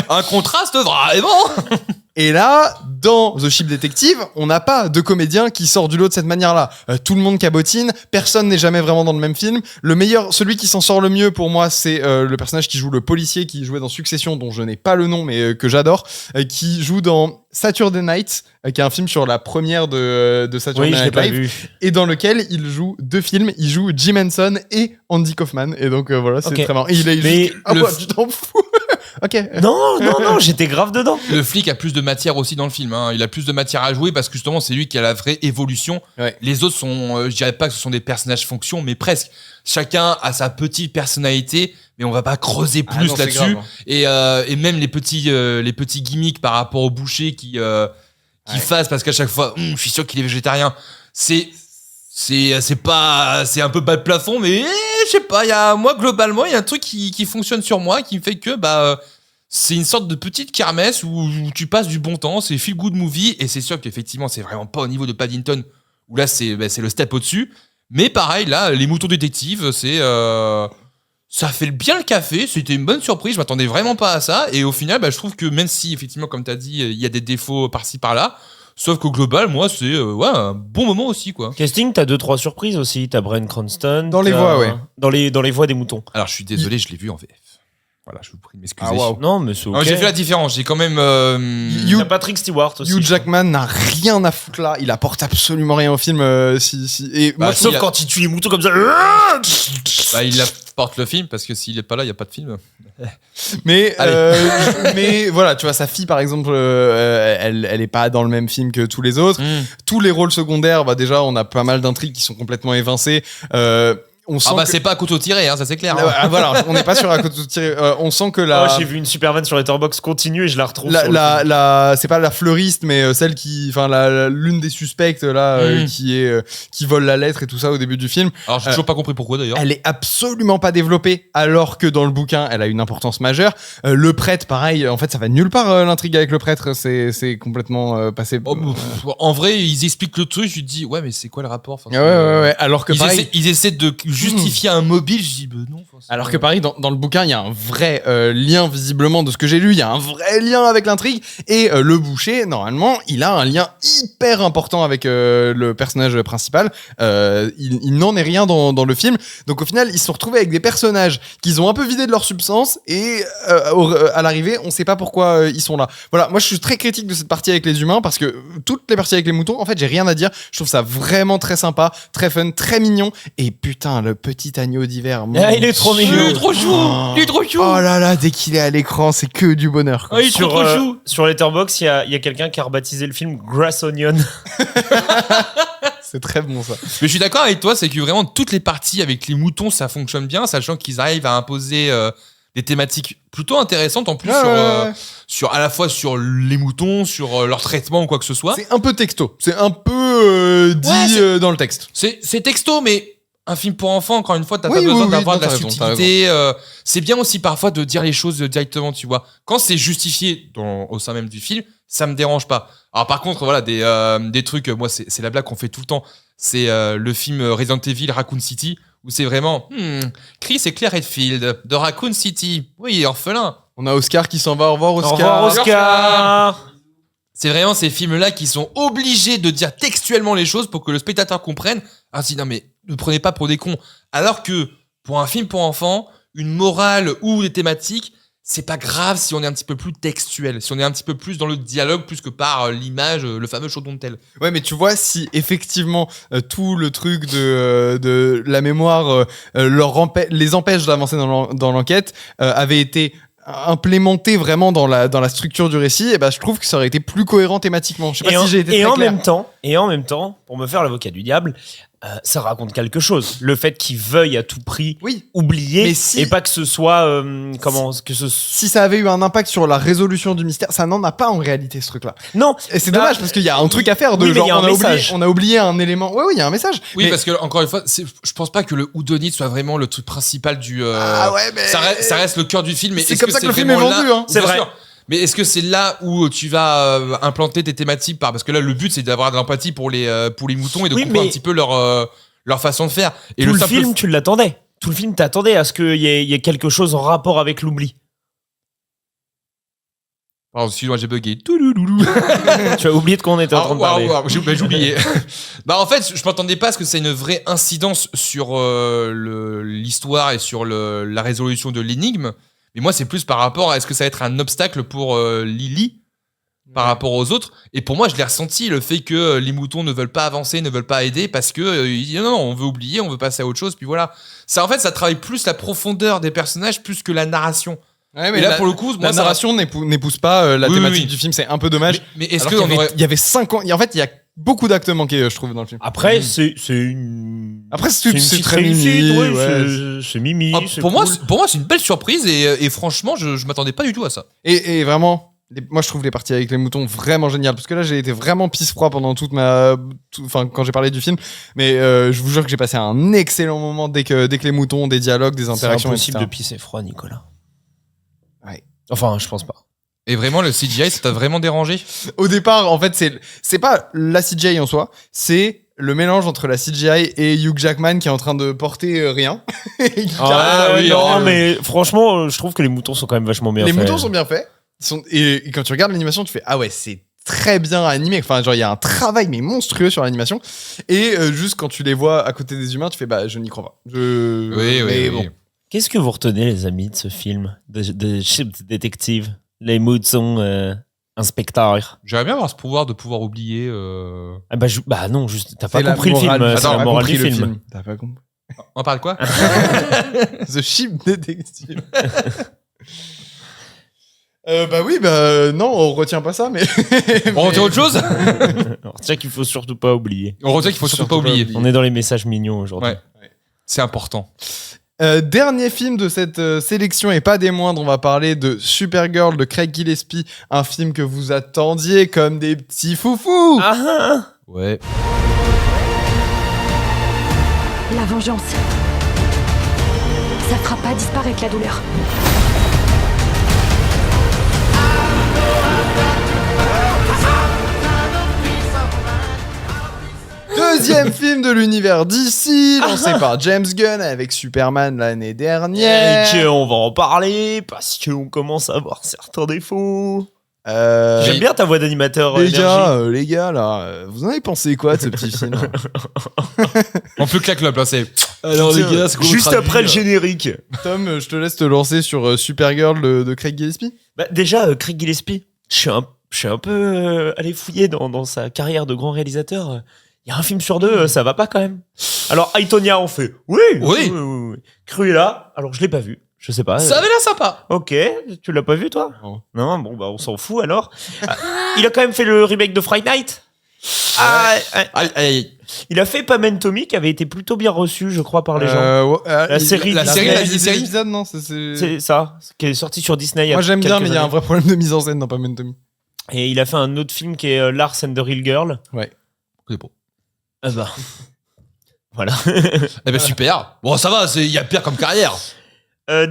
Un contraste vraiment. Et là, dans The Ship Detective, on n'a pas de comédien qui sort du lot de cette manière-là. Tout le monde cabotine, personne n'est jamais vraiment dans le même film. Celui qui s'en sort le mieux pour moi, c'est le personnage qui joue le policier qui jouait dans Succession, dont je n'ai pas le nom, mais que j'adore, qui joue dans Saturday Night, qui est un film sur la première de Saturday Night Live, et dans lequel il joue 2 films. Il joue Jim Henson et Andy Kaufman, et donc voilà, c'est très marrant. Et tu t'en fous. Ok. Non, j'étais grave dedans. Le flic a plus de matière aussi dans le film. Hein. Il a plus de matière à jouer parce que justement, c'est lui qui a la vraie évolution. Ouais. Les autres sont, je dirais pas que ce sont des personnages fonction, mais presque. Chacun a sa petite personnalité, mais on va pas creuser plus là-dessus. Grave, hein. Et même les petits gimmicks par rapport au boucher qui fassent parce qu'à chaque fois, je suis sûr qu'il est végétarien. C'est un peu bas de plafond, mais je sais pas, moi globalement il y a un truc qui fonctionne sur moi, qui me fait que c'est une sorte de petite kermesse où tu passes du bon temps, c'est feel good movie, et c'est sûr qu'effectivement c'est vraiment pas au niveau de Paddington où là c'est le step au-dessus, mais pareil là les moutons détectives ça fait bien le café, c'était une bonne surprise, je m'attendais vraiment pas à ça, et au final je trouve que même si effectivement comme t'as dit il y a des défauts par-ci par-là, sauf qu'au global, moi, c'est un bon moment aussi, quoi. Casting, t'as 2-3 surprises aussi. T'as Bryan Cranston. Dans les voix, ouais. Dans les voix des moutons. Alors, je suis désolé, je l'ai vu en VF. Voilà, je vous prie de m'excuser. Ah, wow. Non, mais c'est ok. J'ai fait la différence. J'ai quand même... T'as Patrick Stewart aussi. Hugh Jackman n'a rien à foutre là. Il apporte absolument rien au film. Et moi, sauf quand il tue les moutons comme ça. Il apporte le film parce que s'il est pas là, il y a pas de film. Mais voilà, tu vois, sa fille par exemple, elle est pas dans le même film que tous les autres. Tous les rôles secondaires, déjà on a pas mal d'intrigues qui sont complètement évincées. on sent Ah bah que- c'est pas à couteau tiré, hein, ça c'est clair. Ah, voilà, on n'est pas sur un côté tiré. On sent que Oh, j'ai vu une super vanne sur Letterboxd continue et je la retrouve. sur le film. c'est pas la fleuriste, mais celle l'une des suspectes là, qui vole la lettre et tout ça au début du film. Alors j'ai toujours pas compris pourquoi d'ailleurs. Elle est absolument pas développée, alors que dans le bouquin, elle a une importance majeure. Le prêtre, pareil, en fait, ça va nulle part l'intrigue avec le prêtre, c'est complètement passé. Oh, en vrai, ils expliquent le truc, je te dis ouais mais c'est quoi le rapport? Enfin, Ouais. Alors que pareil. Ils essaient de justifier un mobile, je dis bah non. Enfin, Alors que pareil, dans le bouquin, il y a un vrai lien, visiblement, de ce que j'ai lu, il y a un vrai lien avec l'intrigue. Et le boucher, normalement, il a un lien hyper important avec le personnage principal. Il n'en est rien dans le film. Donc au final, ils se sont retrouvés avec des personnages qu'ils ont un peu vidés de leur substance. Et à l'arrivée, on sait pas pourquoi ils sont là. Voilà, moi je suis très critique de cette partie avec les humains, parce que toutes les parties avec les moutons, en fait, j'ai rien à dire. Je trouve ça vraiment très sympa, très fun, très mignon. Et putain, le petit agneau d'hiver. Ah, il est trop mignon. il est trop chou, il est trop chou. Oh là là, dès qu'il est à l'écran, c'est que du bonheur, quoi. Ah, il est trop chou. Sur Letterboxd, il y a quelqu'un qui a rebaptisé le film Grass Onion. C'est très bon ça. Mais je suis d'accord avec toi, c'est que vraiment toutes les parties avec les moutons ça fonctionne bien, sachant qu'ils arrivent à imposer des thématiques plutôt intéressantes en plus sur à la fois sur les moutons, sur leur traitement ou quoi que ce soit. C'est un peu texto, c'est un peu dit dans le texte. C'est texto, mais un film pour enfants, encore une fois, t'as Oui, pas besoin oui, d'avoir non, de la t'as raison, subtilité. C'est bien aussi parfois de dire les choses directement, tu vois. Quand c'est justifié au sein même du film, ça me dérange pas. Alors par contre, voilà, des trucs, moi c'est la blague qu'on fait tout le temps. C'est le film Resident Evil Raccoon City, où c'est vraiment Chris et Claire Redfield de Raccoon City. Oui, orphelin. On a Oscar qui s'en va, au revoir Au Oscar. revoir, Oscar. C'est vraiment ces films-là qui sont obligés de dire textuellement les choses pour que le spectateur comprenne. Ah si, non mais ne prenez pas pour des cons. Alors que pour un film pour enfants, une morale ou des thématiques, c'est pas grave si on est un petit peu plus textuel, si on est un petit peu plus dans le dialogue plus que par l'image, le fameux chaudron de tel. Ouais, mais tu vois, si effectivement tout le truc de la mémoire les empêche d'avancer dans l'enquête avait été implémenté vraiment dans la structure du récit, et ben je trouve que ça aurait été plus cohérent thématiquement. Je sais pas si j'ai été très clair. Et en même temps, pour me faire l'avocat du diable, ça raconte quelque chose. Le fait qu'il veuille à tout prix oublier, mais si- et pas que ce soit Si ça avait eu un impact sur la résolution du mystère, ça n'en a pas en réalité ce truc-là. Non, Et c'est dommage parce qu'il y a un truc à faire de oui, mais genre il y a un on message. a oublié un élément. Oui, il y a un message. Oui, Mais- parce que encore une fois, je pense pas que le whodunit soit vraiment le truc principal du. Ah ouais, mais ça reste le cœur du film. Mais c'est est-ce comme ça que le film vraiment est vendu, là- hein. C'est Bien vrai. sûr. Mais est-ce que c'est là où tu vas implanter tes thématiques parce que là le but c'est d'avoir de l'empathie pour les moutons et de Oui, comprendre mais- un petit peu leur façon de faire. Et tout le simple film, tu l'attendais. Tout le film, t'attendais à ce qu'il y ait quelque chose en rapport avec l'oubli. Pardon, excuse-moi, j'ai bugué. Toulouloulou. Tu as oublié de quoi on était en train de parler. J'ai oublié. En fait, je m'attendais pas à ce que ça ait une vraie incidence sur l'histoire et sur la résolution de l'énigme. Mais moi, c'est plus par rapport à est-ce que ça va être un obstacle pour Lily par rapport aux autres. Et pour moi, je l'ai ressenti, le fait que les moutons ne veulent pas avancer, ne veulent pas aider parce que ils disent non, on veut oublier, on veut passer à autre chose. Puis voilà. Ça, en fait, ça travaille plus la profondeur des personnages plus que la narration. Ouais, mais Et là, pour le coup, moi, la ça- narration n'épouse pas la Oui, thématique oui. du film, c'est un peu dommage. Mais est-ce Alors que qu'il y avait 5 ans. En fait, il y a beaucoup d'actes manqués, je trouve, dans le film. Après, c'est une. Après, c'est une c'est petite très réussite, mimi. ouais, Ouais. c'est mimi. Ah, c'est pour moi, cool. c'est une belle surprise et franchement, je m'attendais pas du tout à ça. Et vraiment, moi je trouve les parties avec les moutons vraiment géniales. Parce que là, j'ai été vraiment pisse-froid pendant quand j'ai parlé du film. Mais je vous jure que j'ai passé un excellent moment dès que les moutons ont des dialogues, des C'est interactions. impossible de etc. pisser froid, Nicolas. Ouais. Enfin, je pense pas. Et vraiment, le CGI, ça t'a vraiment dérangé? Au départ, en fait, c'est pas la CGI en soi, c'est le mélange entre la CGI et Hugh Jackman qui est en train de porter rien. Non, mais franchement, je trouve que les moutons sont quand même vachement bien Les faits. moutons sont bien faits. Et quand tu regardes l'animation, tu fais ah ouais, c'est très bien animé. Enfin, genre il y a un travail mais monstrueux sur l'animation. Et juste quand tu les vois à côté des humains, tu fais bah je n'y crois pas. Mais bon. Qu'est-ce que vous retenez, les amis, de ce film de Ship Detective? Les moutons inspecteurs. J'aimerais bien avoir ce pouvoir de pouvoir oublier. Ah bah non, juste t'as pas C'est la compris le film. morale- C'est Attends, la t'as morale compris du le film. T'as pas compris. On parle de quoi? The Ship Detective. Bah oui, non, on retient pas ça, mais. On retient autre chose? Alors, tiens qu'il faut surtout pas oublier. On retient qu'il faut surtout pas oublier. On est dans les messages mignons aujourd'hui. Ouais. C'est important. Dernier film de cette sélection et pas des moindres, on va parler de Supergirl de Craig Gillespie, un film que vous attendiez comme des petits foufous. Ouais. La vengeance. Ça fera pas disparaître la douleur. Deuxième film de l'univers DC, lancé par James Gunn avec Superman l'année dernière. Et on va en parler parce qu'on commence à avoir certains défauts. Euh, J'aime bien ta voix d'animateur. les énergie. gars, là, vous en avez pensé quoi de ce petit film? En plus clac-clop, là, c'est. Alors, les gars, c'est quoi Juste votre après avis, le générique. Tom, je te laisse te lancer sur Supergirl de Craig Gillespie. Bah, déjà, Craig Gillespie, je suis un peu allé fouiller dans sa carrière de grand réalisateur. Il y a un film sur deux, ça va pas quand même. Alors, Aitonia, on fait oui. Cruella, alors je l'ai pas vu. Je sais pas. Ça avait l'air sympa. Ok, tu l'as pas vu toi? Non. Bon bah on s'en fout alors. Il a quand même fait le remake de Friday Night. Il a fait Pam Tommy qui avait été plutôt bien reçu, je crois, par les gens. La série, la série épisode, non, C'est ça, qui est sorti sur Disney. Il y a Moi j'aime bien, quelques mais il y a un années. vrai problème de mise en scène dans Pam Tommy. Et il a fait un autre film qui est Lars and the Real Girl. Ouais. C'est bon. Ah bah. Voilà. Eh ben super. Bon, ça va, il y a pire comme carrière.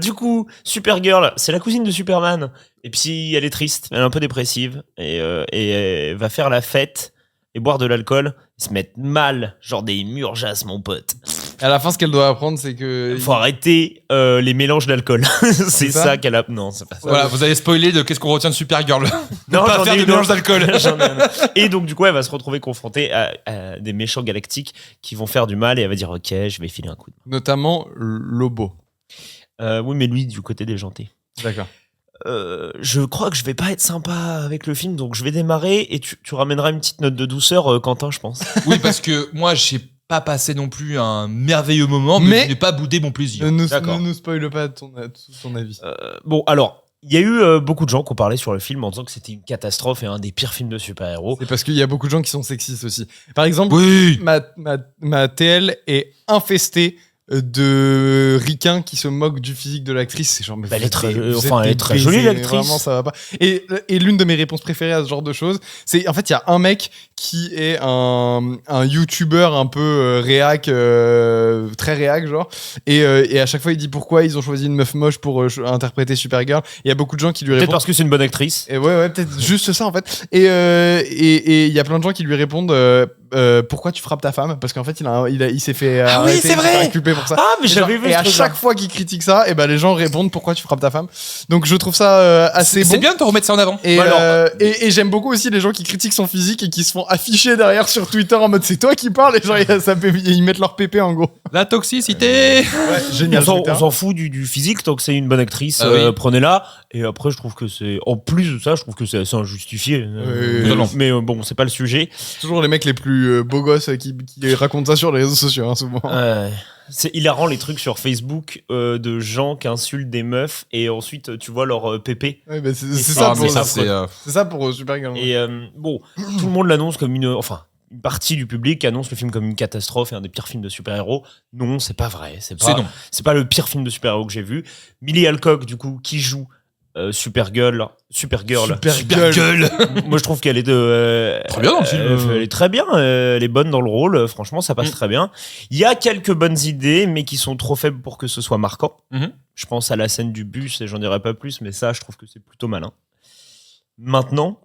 Du coup, Supergirl, c'est la cousine de Superman. Et puis, elle est triste, elle est un peu dépressive. Et elle va faire la fête et boire de l'alcool. Ils se mettent mal, genre des murgeasses, mon pote. À la fin, ce qu'elle doit apprendre, c'est que. Faut arrêter les mélanges d'alcool. c'est ça ça qu'elle a. Non, c'est pas ça. Voilà, vous avez spoilé de qu'est-ce qu'on retient de Supergirl. Non, pas j'en faire ai de une mélange autre. d'alcool. J'en ai un autre. Et donc, du coup, elle va se retrouver confrontée à des méchants galactiques qui vont faire du mal. Et elle va dire, ok, je vais filer un coup de Notamment Lobo. main. Oui, mais lui, du côté des gentils. D'accord. Je crois que je vais pas être sympa avec le film, donc je vais démarrer et tu ramèneras une petite note de douceur, Quentin, je pense. Oui, parce que moi, j'ai pas passé non plus un merveilleux moment, mais je n'ai pas boudé mon plaisir. Ne D'accord. nous spoile pas ton avis. Bon, alors, il y a eu beaucoup de gens qui ont parlé sur le film en disant que c'était une catastrophe et un des pires films de super-héros. C'est parce qu'il y a beaucoup de gens qui sont sexistes aussi. Par exemple, Oui. ma TL est infestée de ricains qui se moquent du physique de l'actrice. C'est genre, mais Bah, elle est très- vous enfin, êtes elle est des très jolie, baisers, l'actrice. Vraiment, ça va pas. Et l'une de mes réponses préférées à ce genre de choses, c'est en fait, il y a un mec qui est un YouTuber un peu réac, très réac, genre. Et à chaque fois, il dit pourquoi ils ont choisi une meuf moche pour interpréter Supergirl. Il y a beaucoup de gens qui lui Peut-être répondent. parce que c'est une bonne actrice. Et ouais, peut-être juste ça en fait. Et il y a plein de gens qui lui répondent pourquoi tu frappes ta femme? Parce qu'en fait, il s'est fait Ah oui, arrêter, c'est il s'est fait vrai. inculper pour ça. Ah, mais Et genre- j'avais vu Et ce à truc-là. chaque fois qu'il critique ça, et ben les gens répondent pourquoi tu frappes ta femme. Donc je trouve ça assez bon. C'est bien de te remettre ça en avant. Et, Bah alors- et j'aime beaucoup aussi les gens qui critiquent son physique et qui se font afficher derrière sur Twitter en mode c'est toi qui parles et genre ils mettent leur pépé en gros. La toxicité. Ouais, génial. On s'en fout du physique tant que c'est une bonne actrice, Ah oui. prenez-la. Et après, je trouve que c'est. En plus de ça, je trouve que c'est assez injustifié. Oui, Mais bon, c'est pas le sujet. C'est toujours les mecs les plus beaux gosses qui racontent ça sur les réseaux sociaux hein, souvent. C'est hilarant les trucs sur Facebook de gens qui insultent des meufs et ensuite tu vois leur pépé. Ouais, bah, c'est Et ça Ah, pour mais ça, c'est. c'est ça pour Supergirl. Et bon, tout le monde l'annonce comme une. Enfin, une partie du public annonce le film comme une catastrophe et un des pires films de super-héros. Non, c'est pas vrai. C'est non. pas le pire film de super-héros que j'ai vu. Millie Alcock, du coup, qui joue Supergirl. Supergirl. Moi, je trouve qu'elle est de. Très bien dans le film. Elle est très bien. Elle est bonne dans le rôle. Franchement, ça passe très bien. Il y a quelques bonnes idées, mais qui sont trop faibles pour que ce soit marquant. Mhm. Je pense à la scène du bus et j'en dirai pas plus, mais ça, je trouve que c'est plutôt malin. Maintenant,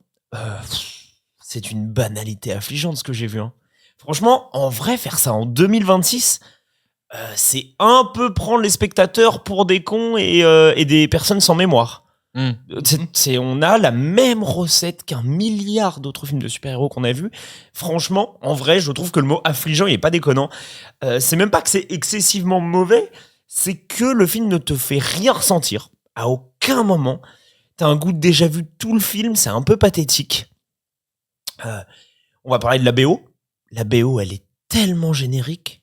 c'est une banalité affligeante ce que j'ai vu. Hein. Franchement, en vrai, faire ça en 2026, c'est un peu prendre les spectateurs pour des cons et des personnes sans mémoire. On a la même recette qu'un milliard d'autres films de super-héros qu'on a vus. Franchement, en vrai, je trouve que le mot affligeant, il est pas déconnant. C'est même pas que c'est excessivement mauvais, c'est que le film ne te fait rien ressentir. À aucun moment. T'as un goût de déjà vu tout le film, c'est un peu pathétique. On va parler de la BO. La BO, elle est tellement générique,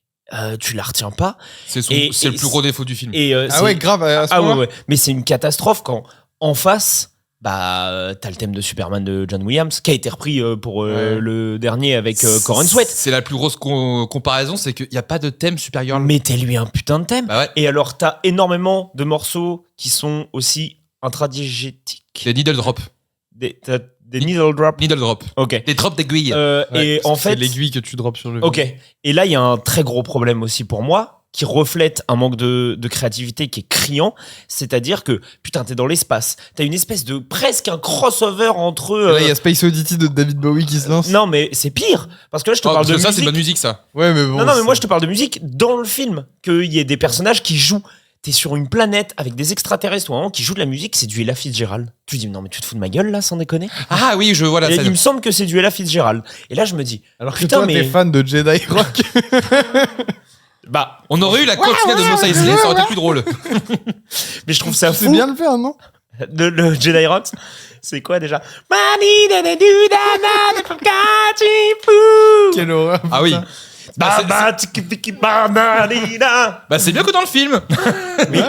tu la retiens pas. C'est Et le plus gros défaut du film. Et, Ah ouais, grave. À ce ah moment-là. ouais. Mais c'est une catastrophe quand en face Bah, t'as le thème de Superman de John Williams qui a été repris pour Ouais. le dernier avec Corin Sweat. C'est la plus grosse comparaison, c'est qu'il n'y a pas de thème Supergirl. Mettez-lui un putain de thème. Bah ouais. Et alors, t'as énormément de morceaux qui sont aussi intradigétiques. Des needle drop. T'as des needle drops. Needle drop. Ok. Des drops d'aiguilles. Ouais, Et parce en que c'est fait, l'aiguille que tu drops sur le. ok. Et là, il y a un très gros problème aussi pour moi qui reflète un manque de créativité qui est criant. C'est-à-dire que, putain, t'es dans l'espace. T'as une espèce de presque un crossover entre. Et là, il y a Space Oddity de David Bowie qui se lance. Non, mais c'est pire. Parce que là, je te Oh, parle de parce que ça, musique. c'est bonne musique, ça. Ouais, mais bon. Non, mais c'est- moi, je te parle de musique dans le film. Qu'il y ait des personnages qui jouent. T'es sur une planète avec des extraterrestres ou un qui jouent de la musique, c'est du Ella Fitzgerald. Tu dis, non, mais tu te fous de ma gueule, là, sans déconner? Ah oui, je vois la Et scène. il me semble que c'est du Ella Fitzgerald. Et là, je me dis, Alors que putain, toi, mais. t'es fan de Jedi Rock. Bah, On aurait eu la cantina de Mos Eisley, ça aurait été plus drôle. mais je trouve ça C'est fou. bien le faire, non? Le Jedi Rocks, c'est quoi déjà? Quelle horreur. Ah oui. putain. Bah c'est mieux que dans le film.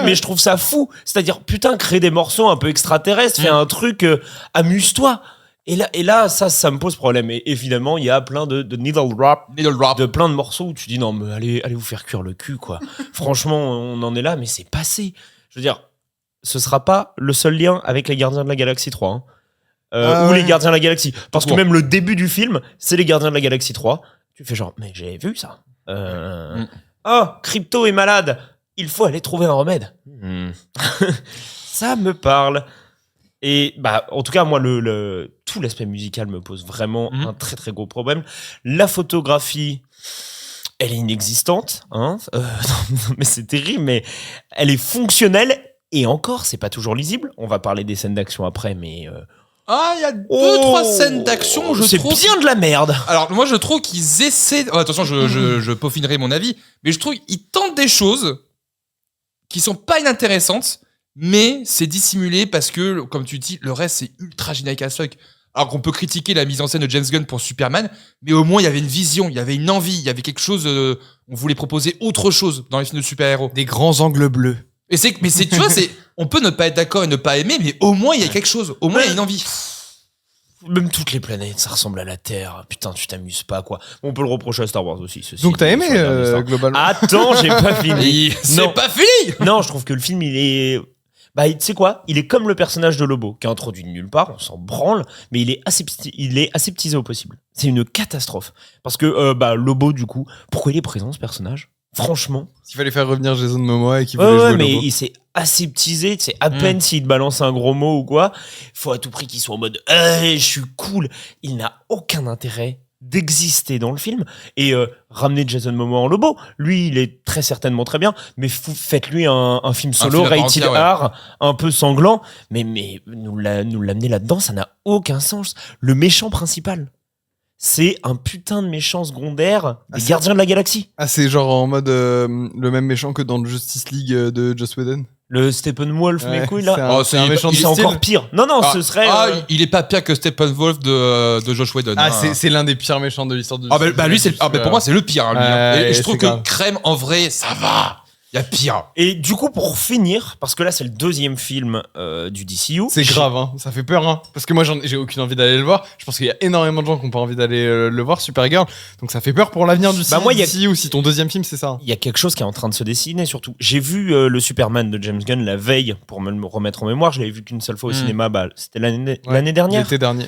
Mais je trouve ça fou. C'est-à-dire, putain, créer des morceaux un peu extraterrestres, fais un truc, amuse-toi. Et là, ça me pose problème. Et évidemment, il y a plein de needle drop, Needle drop. de plein de morceaux où tu dis non, mais allez vous faire cuire le cul, quoi. Franchement, on en est là, mais c'est passé. Je veux dire, ce sera pas le seul lien avec les Gardiens de la Galaxie 3. Hein. Ah Ou ouais. les Gardiens de la Galaxie. Parce que Bon. même le début du film, c'est les Gardiens de la Galaxie 3. Tu fais genre, mais j'ai vu ça. Oh, Crypto est malade. Il faut aller trouver un remède. Ça me parle. Et bah, en tout cas, moi, tout l'aspect musical me pose vraiment un très très gros problème. La photographie, elle est inexistante. Hein non, mais c'est terrible, mais elle est fonctionnelle. Et encore, c'est pas toujours lisible. On va parler des scènes d'action après, mais. Ah, il y a deux, trois scènes d'action, je trouve. C'est bien de la merde. Alors, moi, je trouve qu'ils essaient. Oh, attention, je peaufinerai mon avis. Mais je trouve qu'ils tentent des choses qui sont pas inintéressantes, mais c'est dissimulé parce que, comme tu dis, le reste, c'est ultra générique as fuck. Alors qu'on peut critiquer la mise en scène de James Gunn pour Superman, mais au moins, il y avait une vision, il y avait une envie, il y avait quelque chose. On voulait proposer autre chose dans les films de super-héros. Des grands angles bleus. Et mais c'est, tu vois, on peut ne pas être d'accord et ne pas aimer, mais au moins, il y a quelque chose. Au moins, il y a une envie. Même toutes les planètes, ça ressemble à la Terre. Putain, tu t'amuses pas, quoi. On peut le reprocher à Star Wars aussi. ceci Donc t'as dit, aimé, sur le dernier Star Wars. globalement. Attends, j'ai pas fini. C'est Non. pas fini! Non, je trouve que le film, il est. Bah, tu sais quoi? Il est comme le personnage de Lobo, qui est introduit de nulle part, on s'en branle, mais il est aseptisé au possible. C'est une catastrophe. Parce que, Lobo, du coup, pourquoi il est présent, ce personnage? Franchement. S'il fallait faire revenir Jason Momoa et qu'il voulait Ouais, jouer mais Lobo. il s'est aseptisé, c'est à peine s'il te balance un gros mot ou quoi. Faut à tout prix qu'il soit en mode je suis cool. Il n'a aucun intérêt d'exister dans le film. Et ramener Jason Momoa en Lobo, lui, il est très certainement très bien, mais faites-lui un film solo, film à part rated entière, ouais. R, un peu sanglant, mais nous l'amener là-dedans, ça n'a aucun sens. Le méchant principal, c'est un putain de méchant secondaire des c'est- Gardiens de la Galaxie. Ah, c'est genre en mode le même méchant que dans Justice League de Joss Whedon. Le Steppenwolf, mes Ouais, couilles, là. c'est un- Oh, c'est un c'est- méchant C'est du style. encore pire. Non, ce serait. Il est pas pire que Steppenwolf de Josh Whedon. Ah, hein. c'est l'un des pires méchants de l'histoire de Ah bah lui c'est pour moi c'est le pire hein, lui, hein. Ouais, Et je trouve c'est que grave. Crème en vrai ça va. Il y a pire. Et du coup, pour finir, parce que là, c'est le deuxième film du DCU. C'est grave, hein. Ça fait peur, hein. Parce que moi, j'ai aucune envie d'aller le voir. Je pense qu'il y a énormément de gens qui n'ont pas envie d'aller le voir, Supergirl. Donc ça fait peur pour l'avenir du moi, il y a- DCU si ton deuxième film, c'est ça. Il y a quelque chose qui est en train de se dessiner, surtout. J'ai vu le Superman de James Gunn la veille pour me le remettre en mémoire. Je l'avais vu qu'une seule fois au cinéma. Bah, c'était l'année dernière. L'été dernier.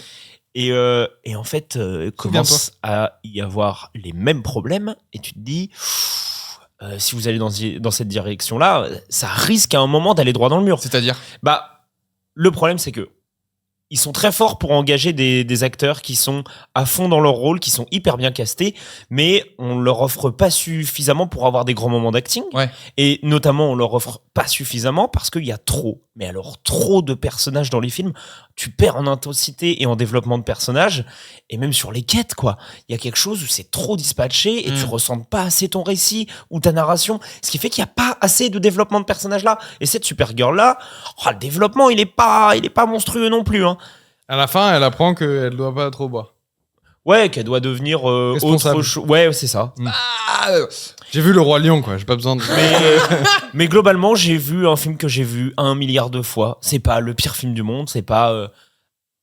Et en fait, commence à y avoir les mêmes problèmes. Et tu te dis, si vous allez dans cette direction-là, ça risque à un moment d'aller droit dans le mur. C'est-à-dire Bah, le problème, c'est que ils sont très forts pour engager des acteurs qui sont à fond dans leur rôle, qui sont hyper bien castés, mais on leur offre pas suffisamment pour avoir des grands moments d'acting. Ouais. Et notamment, on leur offre pas suffisamment parce qu'il y a trop, mais alors trop de personnages dans les films. Tu perds en intensité et en développement de personnages, et même sur les quêtes, quoi. Il y a quelque chose où c'est trop dispatché et tu ressens pas assez ton récit ou ta narration, ce qui fait qu'il y a pas assez de développement de personnages là. Et cette Supergirl là, le développement il est pas monstrueux non plus, hein. À la fin, elle apprend qu'elle doit pas trop boire. Ouais, qu'elle doit devenir Responsable. autre chose. Ouais, c'est ça. Ah, J'ai vu Le Roi Lion, quoi. J'ai pas besoin de. Mais globalement, j'ai vu un film que j'ai vu 1 milliard de fois. C'est pas le pire film du monde, c'est pas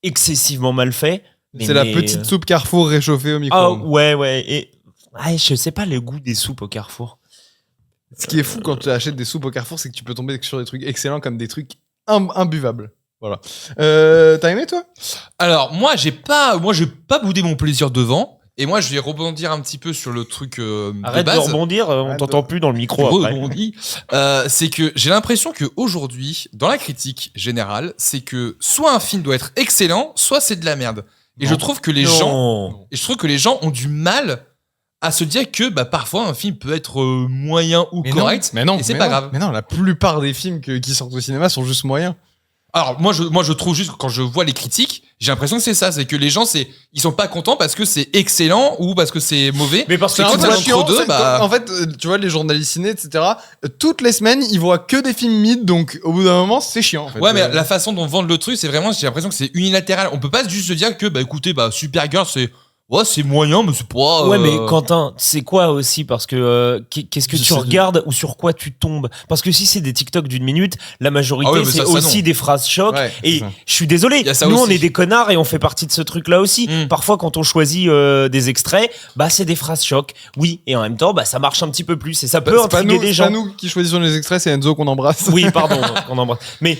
excessivement mal fait. C'est la petite soupe Carrefour réchauffée au Ah micro-ondes. ouais. Et je sais pas le goût des soupes au Carrefour. Ce qui est fou quand tu achètes des soupes au Carrefour, c'est que tu peux tomber sur des trucs excellents comme des trucs imbuvables. Voilà. T'as aimé, toi? Alors, moi, j'ai pas boudé mon plaisir devant. Et moi, je vais rebondir un petit peu sur le truc Arrête de de base. rebondir, on Arrête t'entend plus dans le micro Je après. rebondis. C'est que j'ai l'impression qu'aujourd'hui, dans la critique générale, c'est que soit un film doit être excellent, soit c'est de la merde. Et je trouve que les gens ont du mal à se dire que parfois un film peut être moyen ou correct. Mais non, et c'est mais pas non. grave. Mais non, la plupart des films qui sortent au cinéma sont juste moyens. Alors moi je trouve juste que quand je vois les critiques, j'ai l'impression que c'est ça, c'est que les gens ils sont pas contents parce que c'est excellent ou parce que c'est mauvais. Mais parce que C'est tu quand vois, c'est entre deux, En fait, tu vois, les journalistes ciné, etc., toutes les semaines, ils voient que des films mid, donc au bout d'un moment, c'est chiant. En fait. Ouais, mais la façon dont vendent le truc, c'est vraiment, j'ai l'impression que c'est unilatéral. On peut pas juste se dire que écoutez, Supergirl c'est moyen, mais c'est pas. Ouais, mais Quentin, c'est quoi aussi? Parce que qu'est-ce que Je tu sais regardes ou sur quoi tu tombes? Parce que si c'est des TikTok d'une minute, la majorité, Ah ouais, mais c'est ça, aussi non. des phrases choc. Ouais, c'est et ça. je suis désolé, Il y a ça nous on aussi. est des connards et on fait partie de ce truc-là aussi. Mm. Parfois, quand on choisit des extraits, c'est des phrases choc. Oui, et en même temps, ça marche un petit peu plus et ça peut C'est pas intriguer nous, des c'est gens. pas nous qui choisissons les extraits, c'est Enzo qu'on embrasse. Oui, pardon, on embrasse. Mais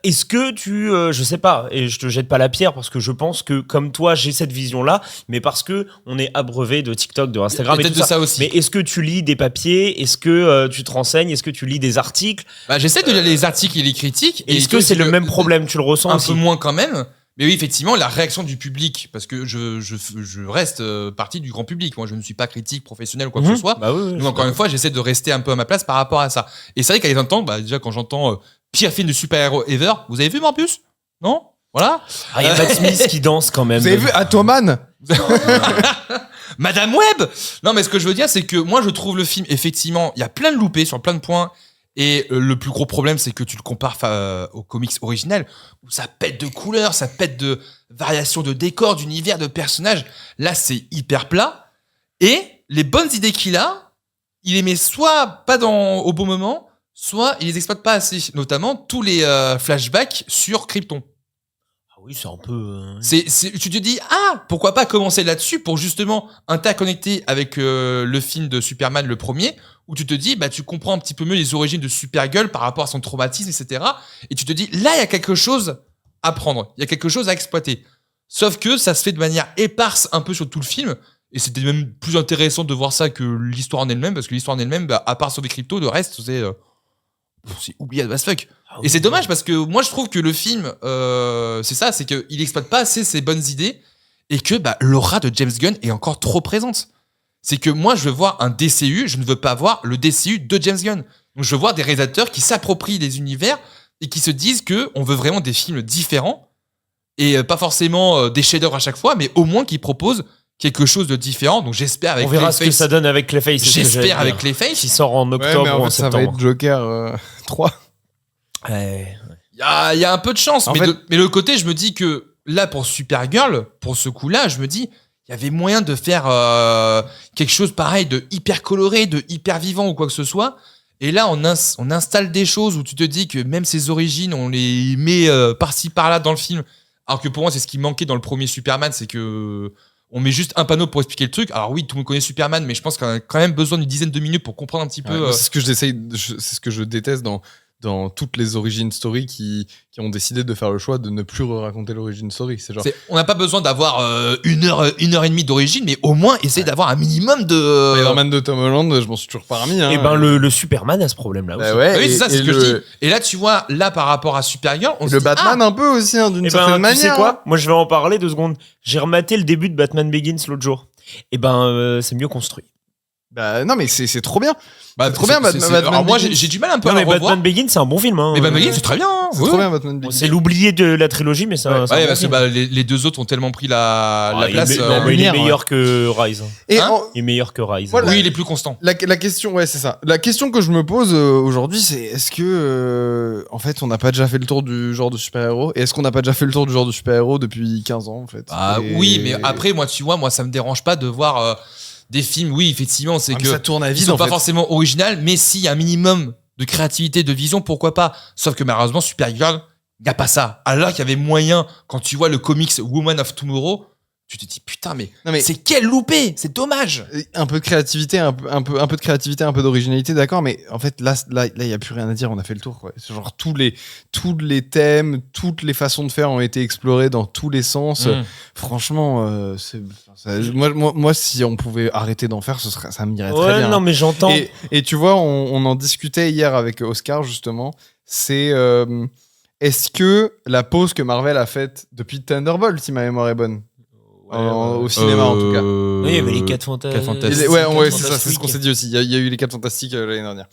est-ce que tu, je sais pas, et je te jette pas la pierre parce que je pense que comme toi j'ai cette vision-là, mais parce que on est abreuvé de TikTok, de Instagram Il y a et tout peut-être de ça. ça aussi. Mais est-ce que tu lis des papiers? Est-ce que tu te renseignes? Est-ce que tu lis des articles? J'essaie de lire les articles et les critiques. Est-ce que c'est le même problème? Tu le ressens Un aussi? peu moins quand même. Mais oui, effectivement, la réaction du public, parce que je reste partie du grand public. Moi, je ne suis pas critique professionnel ou quoi que ce soit. Bah oui, Donc encore une fois, j'essaie de rester un peu à ma place par rapport à ça. Et c'est vrai qu'à les entendre, déjà quand j'entends pire film de super-héros ever, vous avez vu Morbius? Non? Voilà. il y a Matt Smith qui danse quand même. Vous avez vu Atoman? Madame Web. Non, mais ce que je veux dire, c'est que moi, je trouve le film, effectivement, il y a plein de loupés sur plein de points. Et le plus gros problème, c'est que tu le compares au comics original, où ça pète de couleurs, ça pète de variations de décors, d'univers, de personnages. Là, c'est hyper plat. Et les bonnes idées qu'il a, il les met soit pas au bon moment, soit il les exploite pas assez. Notamment tous les flashbacks sur Krypton. Ah oui, c'est un peu. Tu te dis, pourquoi pas commencer là-dessus pour justement interconnecter avec le film de Superman, le premier, où tu te dis, tu comprends un petit peu mieux les origines de Supergirl par rapport à son traumatisme, etc. Et tu te dis, là, il y a quelque chose à prendre, il y a quelque chose à exploiter. Sauf que ça se fait de manière éparse un peu sur tout le film, et c'était même plus intéressant de voir ça que l'histoire en elle-même, parce que l'histoire en elle-même, à part sauver Crypto, le reste, c'est oubliable as fuck. Et c'est dommage parce que moi je trouve que le film, c'est ça, c'est qu'il exploite pas assez ses bonnes idées et que l'aura de James Gunn est encore trop présente. C'est que moi je veux voir un DCU, je ne veux pas voir le DCU de James Gunn. Donc je veux voir des réalisateurs qui s'approprient les univers et qui se disent que on veut vraiment des films différents et pas forcément des chefs-d'œuvre à chaque fois, mais au moins qui proposent quelque chose de différent. Donc j'espère avec On verra ce que ça donne avec Clayface. J'espère avec Clayface. Qui sort en Ouais, octobre mais ou en en fait, ça va septembre. être Joker 3. Ouais. Il y a un peu de chance, En mais, fait- mais le côté, je me dis que là, pour Supergirl, pour ce coup-là, je me dis, il y avait moyen de faire quelque chose pareil, de hyper coloré, de hyper vivant ou quoi que ce soit. Et là, on installe des choses où tu te dis que même ses origines, on les met par-ci, par-là dans le film. Alors que pour moi, c'est ce qui manquait dans le premier Superman, c'est que on met juste un panneau pour expliquer le truc. Alors oui, tout le monde connaît Superman, mais je pense qu'on a quand même besoin d'une dizaine de minutes pour comprendre un petit peu. Ouais, c'est ce que c'est ce que je déteste dans toutes les origin story qui ont décidé de faire le choix de ne plus raconter l'origin story. C'est genre. On n'a pas besoin d'avoir une heure et demie d'origine, mais au moins essayer d'avoir un minimum de. Spider-Man de Tom Holland, je m'en suis toujours pas remis. Hein. Et le Superman a ce problème-là aussi. Bah ouais, Oui, c'est ça, c'est ce que je dis. le Et là, tu vois, là, par rapport à Supergirl, on se dit, Batman un peu aussi, hein, d'une Eh certaine tu manière. sais hein. quoi? Moi, je vais en parler 2 secondes. J'ai rematé le début de Batman Begins l'autre jour. C'est mieux construit. Bah non mais c'est trop bien. Bah, C'est trop bien, Batman alors moi, Begins. j'ai du mal un peu Non, à mais le revoir. Batman Begins, c'est un bon film. Hein. Mais Batman Begins, c'est très bien. Hein. C'est Ouais. trop bien Batman Bon, Begins. c'est l'oublié de la trilogie, mais c'est un Ouais, bon parce que film. les deux autres ont tellement pris la Ah, place. il est lumière, meilleur que Rise. Et Hein Il est meilleur que Rise. Voilà. Oui, il est plus constant. la question, ouais, c'est ça. La question que je me pose aujourd'hui, c'est est-ce que, en fait, on n'a pas déjà fait le tour du genre de super-héros? Et est-ce qu'on n'a pas déjà fait le tour du genre de super-héros depuis 15 ans, en fait? Ah Et- oui, mais après, moi, tu vois, moi, ça me dérange pas de voir des films. Oui, effectivement, c'est Ah, mais que ça tourne à ils vide, sont en pas fait. forcément originales, mais s'il y a un minimum de créativité, de vision, pourquoi pas. Sauf que malheureusement, Supergirl, il n'y a pas ça. Alors qu'il y avait moyen, quand tu vois le comics Woman of Tomorrow, tu te dis putain, mais, Non, mais- c'est quel loupé, c'est dommage. Un peu de créativité, un peu de créativité, un peu d'originalité, d'accord, mais en fait là, il y a plus rien à dire, on a fait le tour, quoi. C'est genre tous les thèmes, toutes les façons de faire ont été explorées dans tous les sens. Franchement, moi, si on pouvait arrêter d'en faire, ça m'irait très Ouais, bien. non, mais j'entends. Et tu vois, on en discutait hier avec Oscar justement. C'est est-ce que la pause que Marvel a faite depuis Thunderbolt, si ma mémoire est bonne, au cinéma en tout cas. Oui, il y avait les 4 fantasmes. Fantastiques. Ouais, c'est ça, c'est ce qu'on s'est dit aussi. Il y a eu les 4 Fantastiques l'année dernière.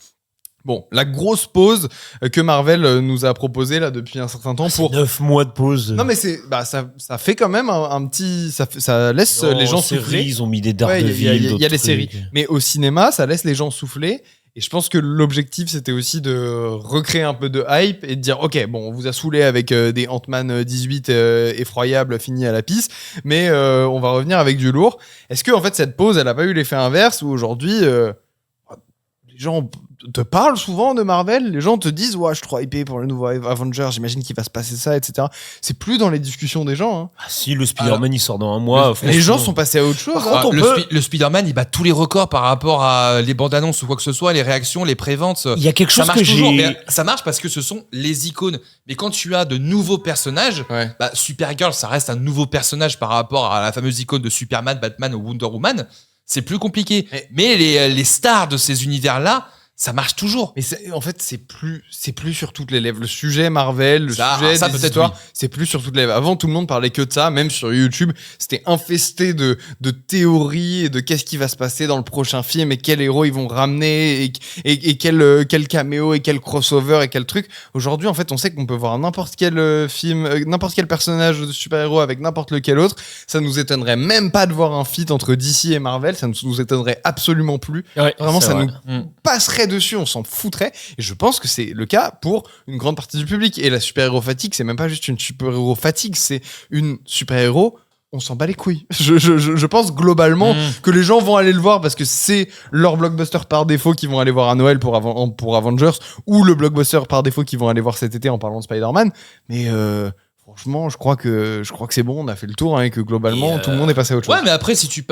Bon, la grosse pause que Marvel nous a proposée là depuis un certain temps pour. 9 mois de pause. Non mais ça fait quand même un petit, ça laisse les gens souffler. Ils ont mis des Ouais, il y a Daredevil. des séries, mais au cinéma, ça laisse les gens souffler. Et je pense que l'objectif, c'était aussi de recréer un peu de hype et de dire, ok, bon, on vous a saoulé avec des Ant-Man 18 effroyables finis à la pisse, mais on va revenir avec du lourd. Est-ce que en fait cette pause, elle a pas eu l'effet inverse où aujourd'hui, les gens te parlent souvent de Marvel, les gens te disent, ouais, je suis trop hypé pour le nouveau Avengers, j'imagine qu'il va se passer ça, etc. C'est plus dans les discussions des gens. Hein. Ah, si, le Spider-Man, il sort dans un mois. Les gens sont passés à autre chose. Par hein. contre, on le, peut- le Spider-Man, il bat tous les records par rapport à les bandes annonces ou quoi que ce soit, les réactions, les préventes. Il y a quelque Ça chose marche que toujours, j'ai. mais ça marche parce que ce sont les icônes. Mais quand tu as de nouveaux personnages, Ouais. bah, Supergirl, ça reste un nouveau personnage par rapport à la fameuse icône de Superman, Batman ou Wonder Woman. C'est plus compliqué. Mais les stars de ces univers-là, ça marche toujours. Mais en fait, c'est plus sur toutes les lèvres. Le sujet Marvel, le sujet ça, des peut-être, histoires, oui. c'est plus sur toutes les lèvres. Avant, tout le monde parlait que de ça, même sur YouTube. C'était infesté de théories et de qu'est-ce qui va se passer dans le prochain film et quels héros ils vont ramener et quel caméo et quel crossover et quel truc. Aujourd'hui, en fait, on sait qu'on peut voir n'importe quel film, n'importe quel personnage de super-héros avec n'importe lequel autre. Ça nous étonnerait même pas de voir un feat entre DC et Marvel. Ça nous étonnerait absolument plus. Ouais, Vraiment, c'est ça vrai. nous passerait dessus, on s'en foutrait. Et je pense que c'est le cas pour une grande partie du public. Et la super-héros fatigue, c'est même pas juste une super-héros fatigue, c'est une super-héros. On s'en bat les couilles. Je pense globalement que les gens vont aller le voir parce que c'est leur blockbuster par défaut qu'ils vont aller voir à Noël pour Avengers ou le blockbuster par défaut qu'ils vont aller voir cet été en parlant de Spider-Man. Mais franchement, je crois que c'est bon, on a fait le tour hein, et que globalement tout le monde est passé à autre chose. Ouais, mais après, si tu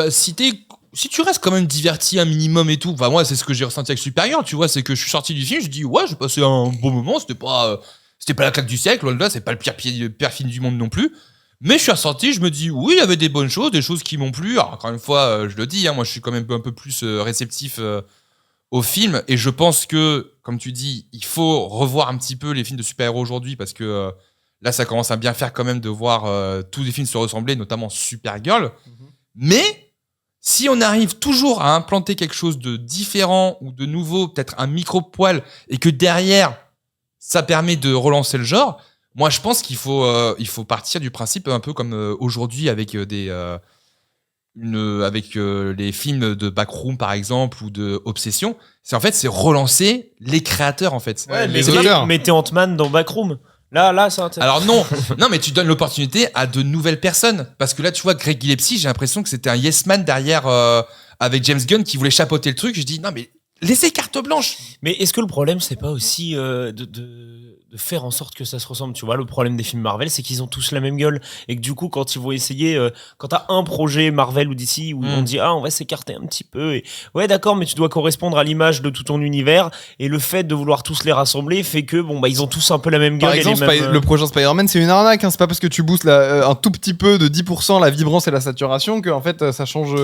restes quand même diverti un minimum et tout, enfin, moi, c'est ce que j'ai ressenti avec Supergirl, tu vois, c'est que je suis sorti du film, je dis, ouais, j'ai passé un bon moment, c'était pas la claque du siècle, là, c'est pas le pire film du monde non plus. Mais je suis ressorti, je me dis, oui, il y avait des bonnes choses, des choses qui m'ont plu. Alors, encore une fois, je le dis, hein, moi, je suis quand même un peu plus réceptif au film. Et je pense que, comme tu dis, il faut revoir un petit peu les films de super-héros aujourd'hui parce que là, ça commence à bien faire quand même de voir tous les films se ressembler, notamment Supergirl. Mais si on arrive toujours à implanter quelque chose de différent ou de nouveau, peut-être un micro-poil, et que derrière, ça permet de relancer le genre, moi, je pense qu'il faut partir du principe un peu comme aujourd'hui avec les films de Backroom, par exemple, ou de Obsession. C'est relancer les créateurs, en fait. Ouais, Mais les auteurs. mettez Ant-Man dans Backroom. Là, ça intéresse. Alors non, mais tu donnes l'opportunité à de nouvelles personnes. Parce que là, tu vois, Greg Gillespie, j'ai l'impression que c'était un yes man derrière avec James Gunn qui voulait chapeauter le truc. Je dis, non, mais laissez carte blanche. Mais est-ce que le problème, c'est pas aussi de faire en sorte que ça se ressemble? Tu vois, le problème des films Marvel, c'est qu'ils ont tous la même gueule. Et que du coup, quand ils vont essayer, quand t'as un projet Marvel ou DC où on dit, on va s'écarter un petit peu. Et ouais, d'accord, mais tu dois correspondre à l'image de tout ton univers. Et le fait de vouloir tous les rassembler fait que, ils ont tous un peu la même gueule. Par exemple, et les mêmes, le prochain Spider-Man, c'est une arnaque. Hein. C'est pas parce que tu boostes un tout petit peu de 10% la vibrance et la saturation que en fait ça change.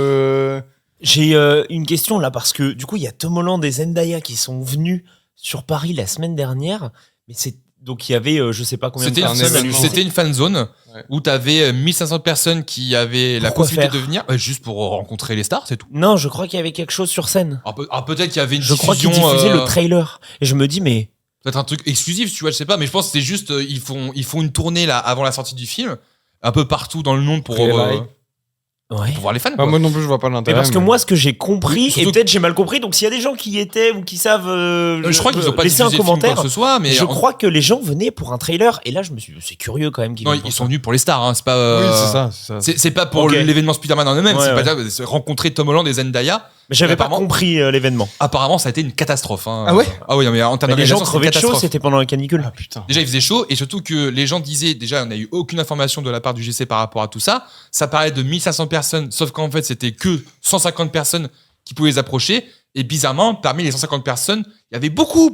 J'ai une question là parce que du coup il y a Tom Holland et Zendaya qui sont venus sur Paris la semaine dernière, mais c'est Donc il y avait je sais pas combien de C'était personnes à l'UGC. c'était une fan zone où t'avais 1500 personnes qui avaient la Pourquoi possibilité faire de venir juste pour rencontrer les stars, c'est tout. Non, je crois qu'il y avait quelque chose sur scène. Alors, peut-être qu'il y avait une Je crois qu'ils diffusion, diffusaient le trailer. Et je me dis, mais peut-être un truc exclusif, tu vois, je sais pas, mais je pense que c'était juste ils font une tournée là avant la sortie du film un peu partout dans le monde pour ouais. voir les fans. Quoi. Moi non plus, je vois pas Mais l'intérêt. parce que moi, ce que j'ai compris, Surtout- et peut-être j'ai mal compris, donc s'il y a des gens qui y étaient ou qui savent Je crois qu'ils ont pas laisser diffusé un le film commentaire, quoi que ce soit, mais je crois que les gens venaient pour un trailer. Et là, je me suis dit, c'est curieux quand même qu'ils non, viennent pour ils ça. sont venus pour les stars, hein, c'est pas. Oui, c'est ça. C'est pas pour Ok. l'événement Spider-Man en eux-mêmes, Ouais, c'est ouais. pas c'est rencontrer Tom Holland et Zendaya. Mais j'avais pas apparemment- compris l'événement. Apparemment, ça a été une catastrophe. Hein. Ah ouais Ah oui, non, mais en termes Mais les gens d'organisation, crevaient de c'était une chaud, catastrophe. c'était pendant la canicule. Ah putain. Déjà, il faisait chaud et surtout que les gens disaient, déjà, on n'a eu aucune information de la part du GC par rapport à tout ça. Ça parlait de 1500 personnes, sauf qu'en fait, c'était que 150 personnes qui pouvaient les approcher. Et bizarrement, parmi les 150 personnes, il y avait beaucoup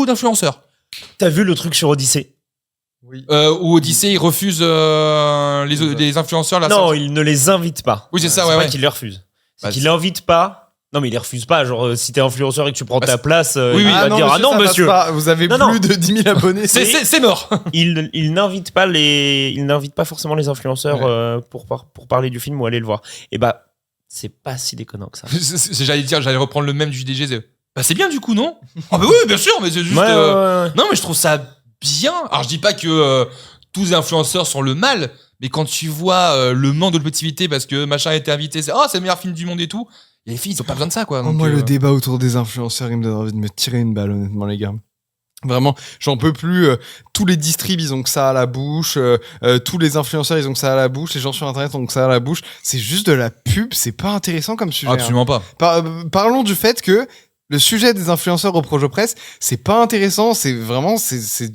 d'influenceurs. T'as vu le truc sur Odyssey? Oui. Où Odyssey, il refuse les influenceurs. Non, il ne les invite pas. Oui, c'est ça, C'est ouais, pas ouais. qu'il les refuse. C'est Bah, qu'il l'invite pas. Non, mais il les refuse pas. Genre, si t'es influenceur et que tu prends Bah, ta place, oui, il oui. va te dire ah non, ça passe monsieur. pas. Vous avez Non, plus de 10 000 abonnés. C'est mort. Il n'invite pas forcément les influenceurs pour parler du film ou aller le voir. Et bah, c'est pas si déconnant que ça. J'allais reprendre le même du JDG. Bah, c'est bien du coup, non? Ah, bah oui, bien sûr, mais c'est juste. Ouais, ouais. Non, mais je trouve ça bien. Alors, je dis pas que tous les influenceurs sont le mal, mais quand tu vois le manque de l'objectivité parce que machin a été invité, c'est le meilleur film du monde et tout. Et les filles, ils ont pas besoin de ça, quoi. Oh, Donc, moi, le débat autour des influenceurs, il me donne envie de me tirer une balle, honnêtement, les gars. Vraiment, j'en peux plus. Tous les distribs, ils ont que ça à la bouche. Tous les influenceurs, ils ont que ça à la bouche. Les gens sur Internet ont que ça à la bouche. C'est juste de la pub. C'est pas intéressant comme sujet. Absolument pas. Parlons du fait que le sujet des influenceurs au Projo Press, c'est pas intéressant, c'est vraiment, c'est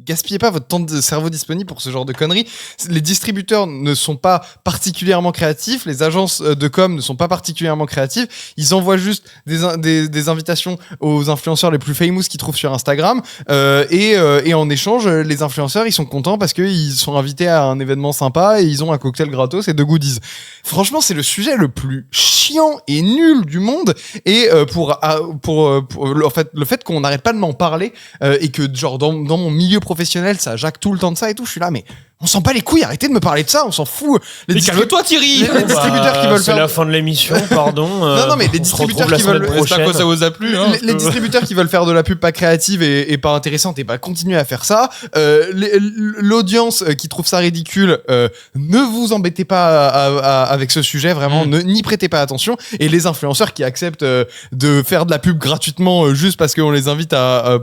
gaspillez pas votre temps de cerveau disponible pour ce genre de conneries. Les distributeurs ne sont pas particulièrement créatifs, les agences de com ne sont pas particulièrement créatives, ils envoient juste des invitations aux influenceurs les plus famous qu'ils trouvent sur Instagram, et en échange, les influenceurs, ils sont contents parce qu'ils sont invités à un événement sympa et ils ont un cocktail gratos et deux goodies. Franchement, c'est le sujet le plus chiant et nul du monde, et en fait, le fait qu'on n'arrête pas de m'en parler et que genre dans mon milieu professionnel ça jacque tout le temps de ça et tout, je suis là mais on s'en bat les couilles, arrêtez de me parler de ça, on s'en fout. Mais calme-toi, Thierry. Les distributeurs qui veulent C'est faire la fin de l'émission, pardon. Non, mais les on se distributeurs retrouve la qui veulent- semaine J'espère que prochaine. ça vous a plu. Hein. les distributeurs qui veulent faire de la pub pas créative et pas intéressante, et bah continuez à faire ça. L'audience qui trouve ça ridicule, ne vous embêtez pas avec ce sujet, vraiment, n'y prêtez pas attention. Et les influenceurs qui acceptent de faire de la pub gratuitement juste parce qu'on les invite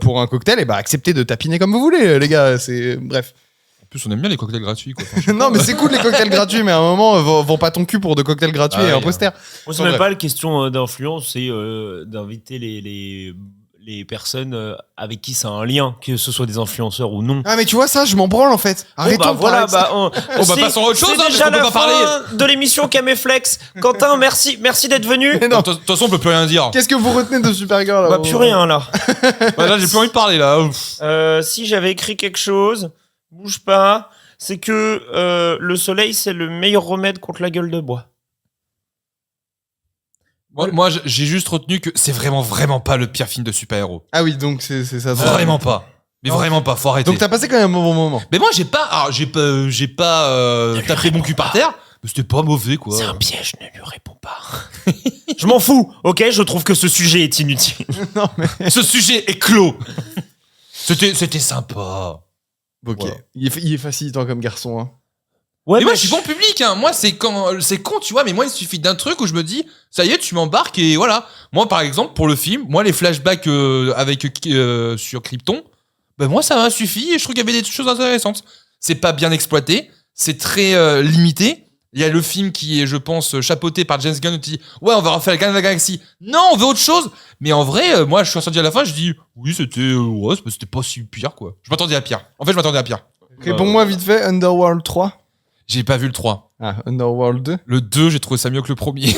pour un cocktail, et bah acceptez de tapiner comme vous voulez, les gars. C'est bref. En plus, on aime bien les cocktails gratuits, quoi. Enfin, Non, mais c'est cool les cocktails gratuits, mais à un moment, vends pas ton cul pour de cocktails gratuits Ah et un oui, poster. C'est Bon, même bref. pas la question d'influence, c'est d'inviter les personnes avec qui ça a un lien, que ce soit des influenceurs ou non. Ah mais tu vois ça, je m'en branle en fait. Arrêtons de parler de ça. On va passer à autre chose, c'est hein, déjà parce qu'on la peut pas fin de l'émission Caméflex. Quentin, merci d'être venu. Mais non. De toute façon, on peut plus rien dire. Qu'est-ce que vous retenez de Supergirl là Bah plus rien là. Bah, là, j'ai plus envie de parler, là. Ouf. Si j'avais écrit quelque chose, bouge pas, c'est que le soleil c'est le meilleur remède contre la gueule de bois. Moi, j'ai juste retenu que c'est vraiment pas le pire film de super-héros. Ah oui, donc c'est ça. Vraiment pas. Mais vraiment pas, faut arrêter. Donc t'as passé quand même un bon moment. Mais moi, j'ai pas tapé mon cul par terre, mais c'était pas mauvais, quoi. C'est un piège, ne lui réponds pas. Je m'en fous, ok. Je trouve que ce sujet est inutile. Non mais. Ce sujet est clos. C'était sympa. Ok. Voilà. Il est facilitant comme garçon. Hein. Ouais, Mais moi, je suis bon public, hein. Moi, c'est con, tu vois, mais moi, il suffit d'un truc où je me dis, ça y est, tu m'embarques et voilà. Moi, par exemple, pour le film, moi, les flashbacks sur Krypton, ben moi, ça m'a suffi et je trouve qu'il y avait des choses intéressantes. C'est pas bien exploité, c'est très limité. Il y a le film qui est, je pense, chapeauté par James Gunn, qui dit, ouais, on va refaire la Gardiens de la Galaxie. Non, on veut autre chose. Mais en vrai, moi, je suis ressorti à la fin, je dis, oui, c'était pas si pire, quoi. Je m'attendais à pire. En fait, je m'attendais à pire. Réponds-moi vite fait, Underworld 3. J'ai pas vu le 3. Ah, Underworld 2. Le 2, j'ai trouvé ça mieux que le premier.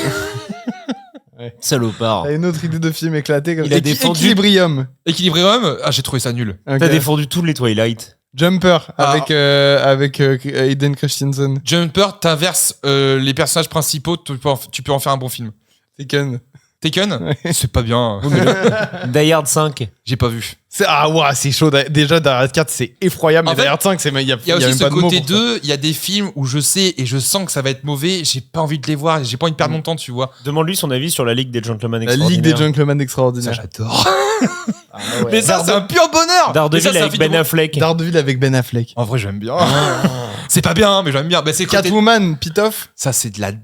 salopard. T'as une autre idée de film éclaté comme Il a défendu- Equilibrium. Équilibrium, j'ai trouvé ça nul. Ok. T'as défendu tous les Twilight. Jumper Ah. avec Hayden Christensen. Jumper, t'inverses les personnages principaux, tu peux en faire un bon film. Taken. Taken, c'est pas bien. Die Hard 5. J'ai pas vu. C'est chaud. Déjà, Die Hard 4, c'est effroyable, En mais fait, Die Hard 5, il y a Il y a aussi même ce pas de mots côté pour ça. 2, il y a des films où je sais et je sens que ça va être mauvais, j'ai pas envie de les voir, j'ai pas envie de perdre mon temps, tu vois. Demande-lui son avis sur la Ligue des Gentlemen La Extraordinaires. Ligue des Gentlemen Ça, Extraordinaires. j'adore. Ah ouais. Mais ça, c'est un pur bonheur. Mais ça, Daredevil c'est un avec film de- Ben Affleck. Daredevil avec Ben Affleck. En vrai, j'aime bien. C'est pas bien, mais j'aime bien. Bah, c'est côté- Catwoman, Pitoff. Ça, c'est de la merde.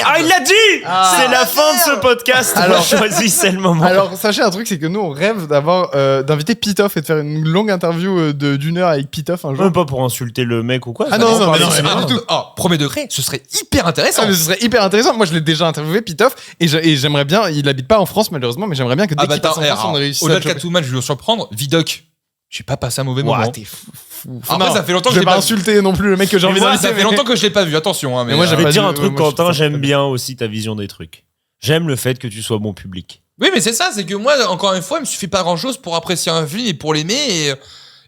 Ah, il l'a dit. C'est la fin de ce podcast. Alors, choisissez le moment. Alors, sachez un truc, c'est que nous, on rêve d'inviter Pitoff et de faire une longue interview d'une heure avec Pitoff un jour. Même pas pour insulter le mec ou quoi. Ah ça non, dépend non, parler mais non, de mais cinéma. pas du tout. Oh, premier degré, ce serait hyper intéressant. Ah, mais ce serait hyper intéressant. Moi, je l'ai déjà interviewé, Pitoff, et j'aimerais bien. Il habite pas en France, malheureusement, mais j'aimerais bien que dès qu'il passe en France, on réussisse au-delà à de le choper. Catwoman, je vais le surprendre. Vidoc, j'ai pas passé un mauvais moment. Ouah, t'es fou. Après, Non, ça fait longtemps que je je vais l'ai pas pas insulter non plus le mec que j'ai Mais envie moi, d'inviter. ça fait longtemps que je l'ai pas vu, attention. Hein, mais Mais moi, Je j'avais vais pas te dire dit- un truc, moi, je trouve Quentin, ça j'aime très bien aussi ta vision des trucs. J'aime le fait que tu sois bon public. Oui, mais c'est ça, c'est que moi, encore une fois, il me suffit pas grand chose pour apprécier un film et pour l'aimer.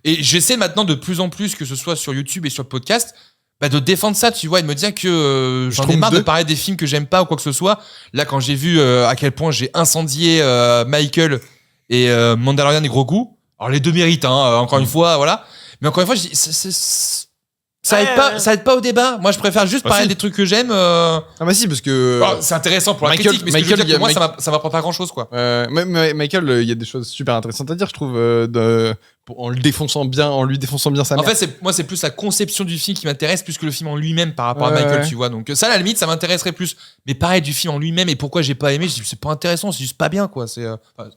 Et j'essaie maintenant de plus en plus, que ce soit sur YouTube et sur le podcast, bah, de défendre ça, tu vois, et de me dire que j'en ai Schtroumpf marre de 2. parler des films que j'aime pas ou quoi que ce soit. Là, quand j'ai vu à quel point j'ai incendié Michael et Mandalorian et Grogu, alors les deux méritent, hein, encore une fois, voilà. Mais encore une fois, je dis, ça aide pas au débat. Moi, je préfère juste parler si. des trucs que j'aime. Ah bah si, parce que C'est intéressant pour la Michael- critique, mais ce que je veux Michael, dire, que moi, il y a- ça m'apprend pas grand chose, quoi. Michael, il y a des choses super intéressantes à dire, je trouve, en lui défonçant bien sa En mère. fait, moi, c'est plus la conception du film qui m'intéresse plus que le film en lui-même par rapport à Ouais, Michael, ouais. tu vois. Donc ça, à la limite, ça m'intéresserait plus. Mais pareil, du film en lui-même et pourquoi j'ai pas aimé, je dis c'est pas intéressant, c'est juste pas bien, quoi. C'est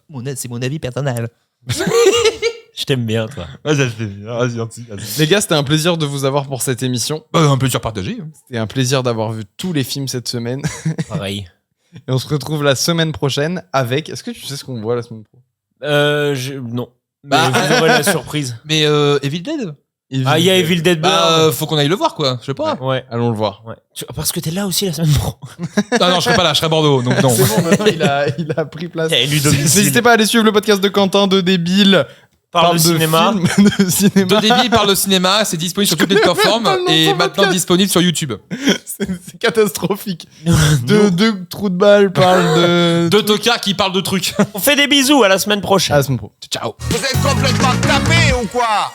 mon avis personnel. Je t'aime bien, toi. Les gars, c'était un plaisir de vous avoir pour cette émission. Un plaisir partagé. C'était un plaisir d'avoir vu tous les films cette semaine. Pareil. Et on se retrouve la semaine prochaine avec... Est-ce que tu sais ce qu'on voit la semaine prochaine? Non. Mais Bah, vous aurez la surprise. Mais Evil Dead Ah, il y a Evil Dead Bird. faut qu'on aille le voir, quoi. Je sais pas. Ouais. Allons le voir. Ouais. Parce que t'es là aussi la semaine pro. Non, je serai pas là, je serai à Bordeaux, donc non. C'est bon, maintenant, il a pris place. Et lui domicile. N'hésitez pas à aller suivre le podcast de Quentin, de Débile. Parle de cinéma. films, de cinéma. De Débile parle de cinéma, c'est disponible sur toutes les plateformes pas le nom de et son maintenant podcast. disponible sur YouTube. C'est catastrophique. Deux trous de balle parlent de... Deux tocards qui parlent de trucs. On fait des bisous, à la semaine prochaine. À la semaine pro. Ciao. Vous êtes complètement tapés ou quoi?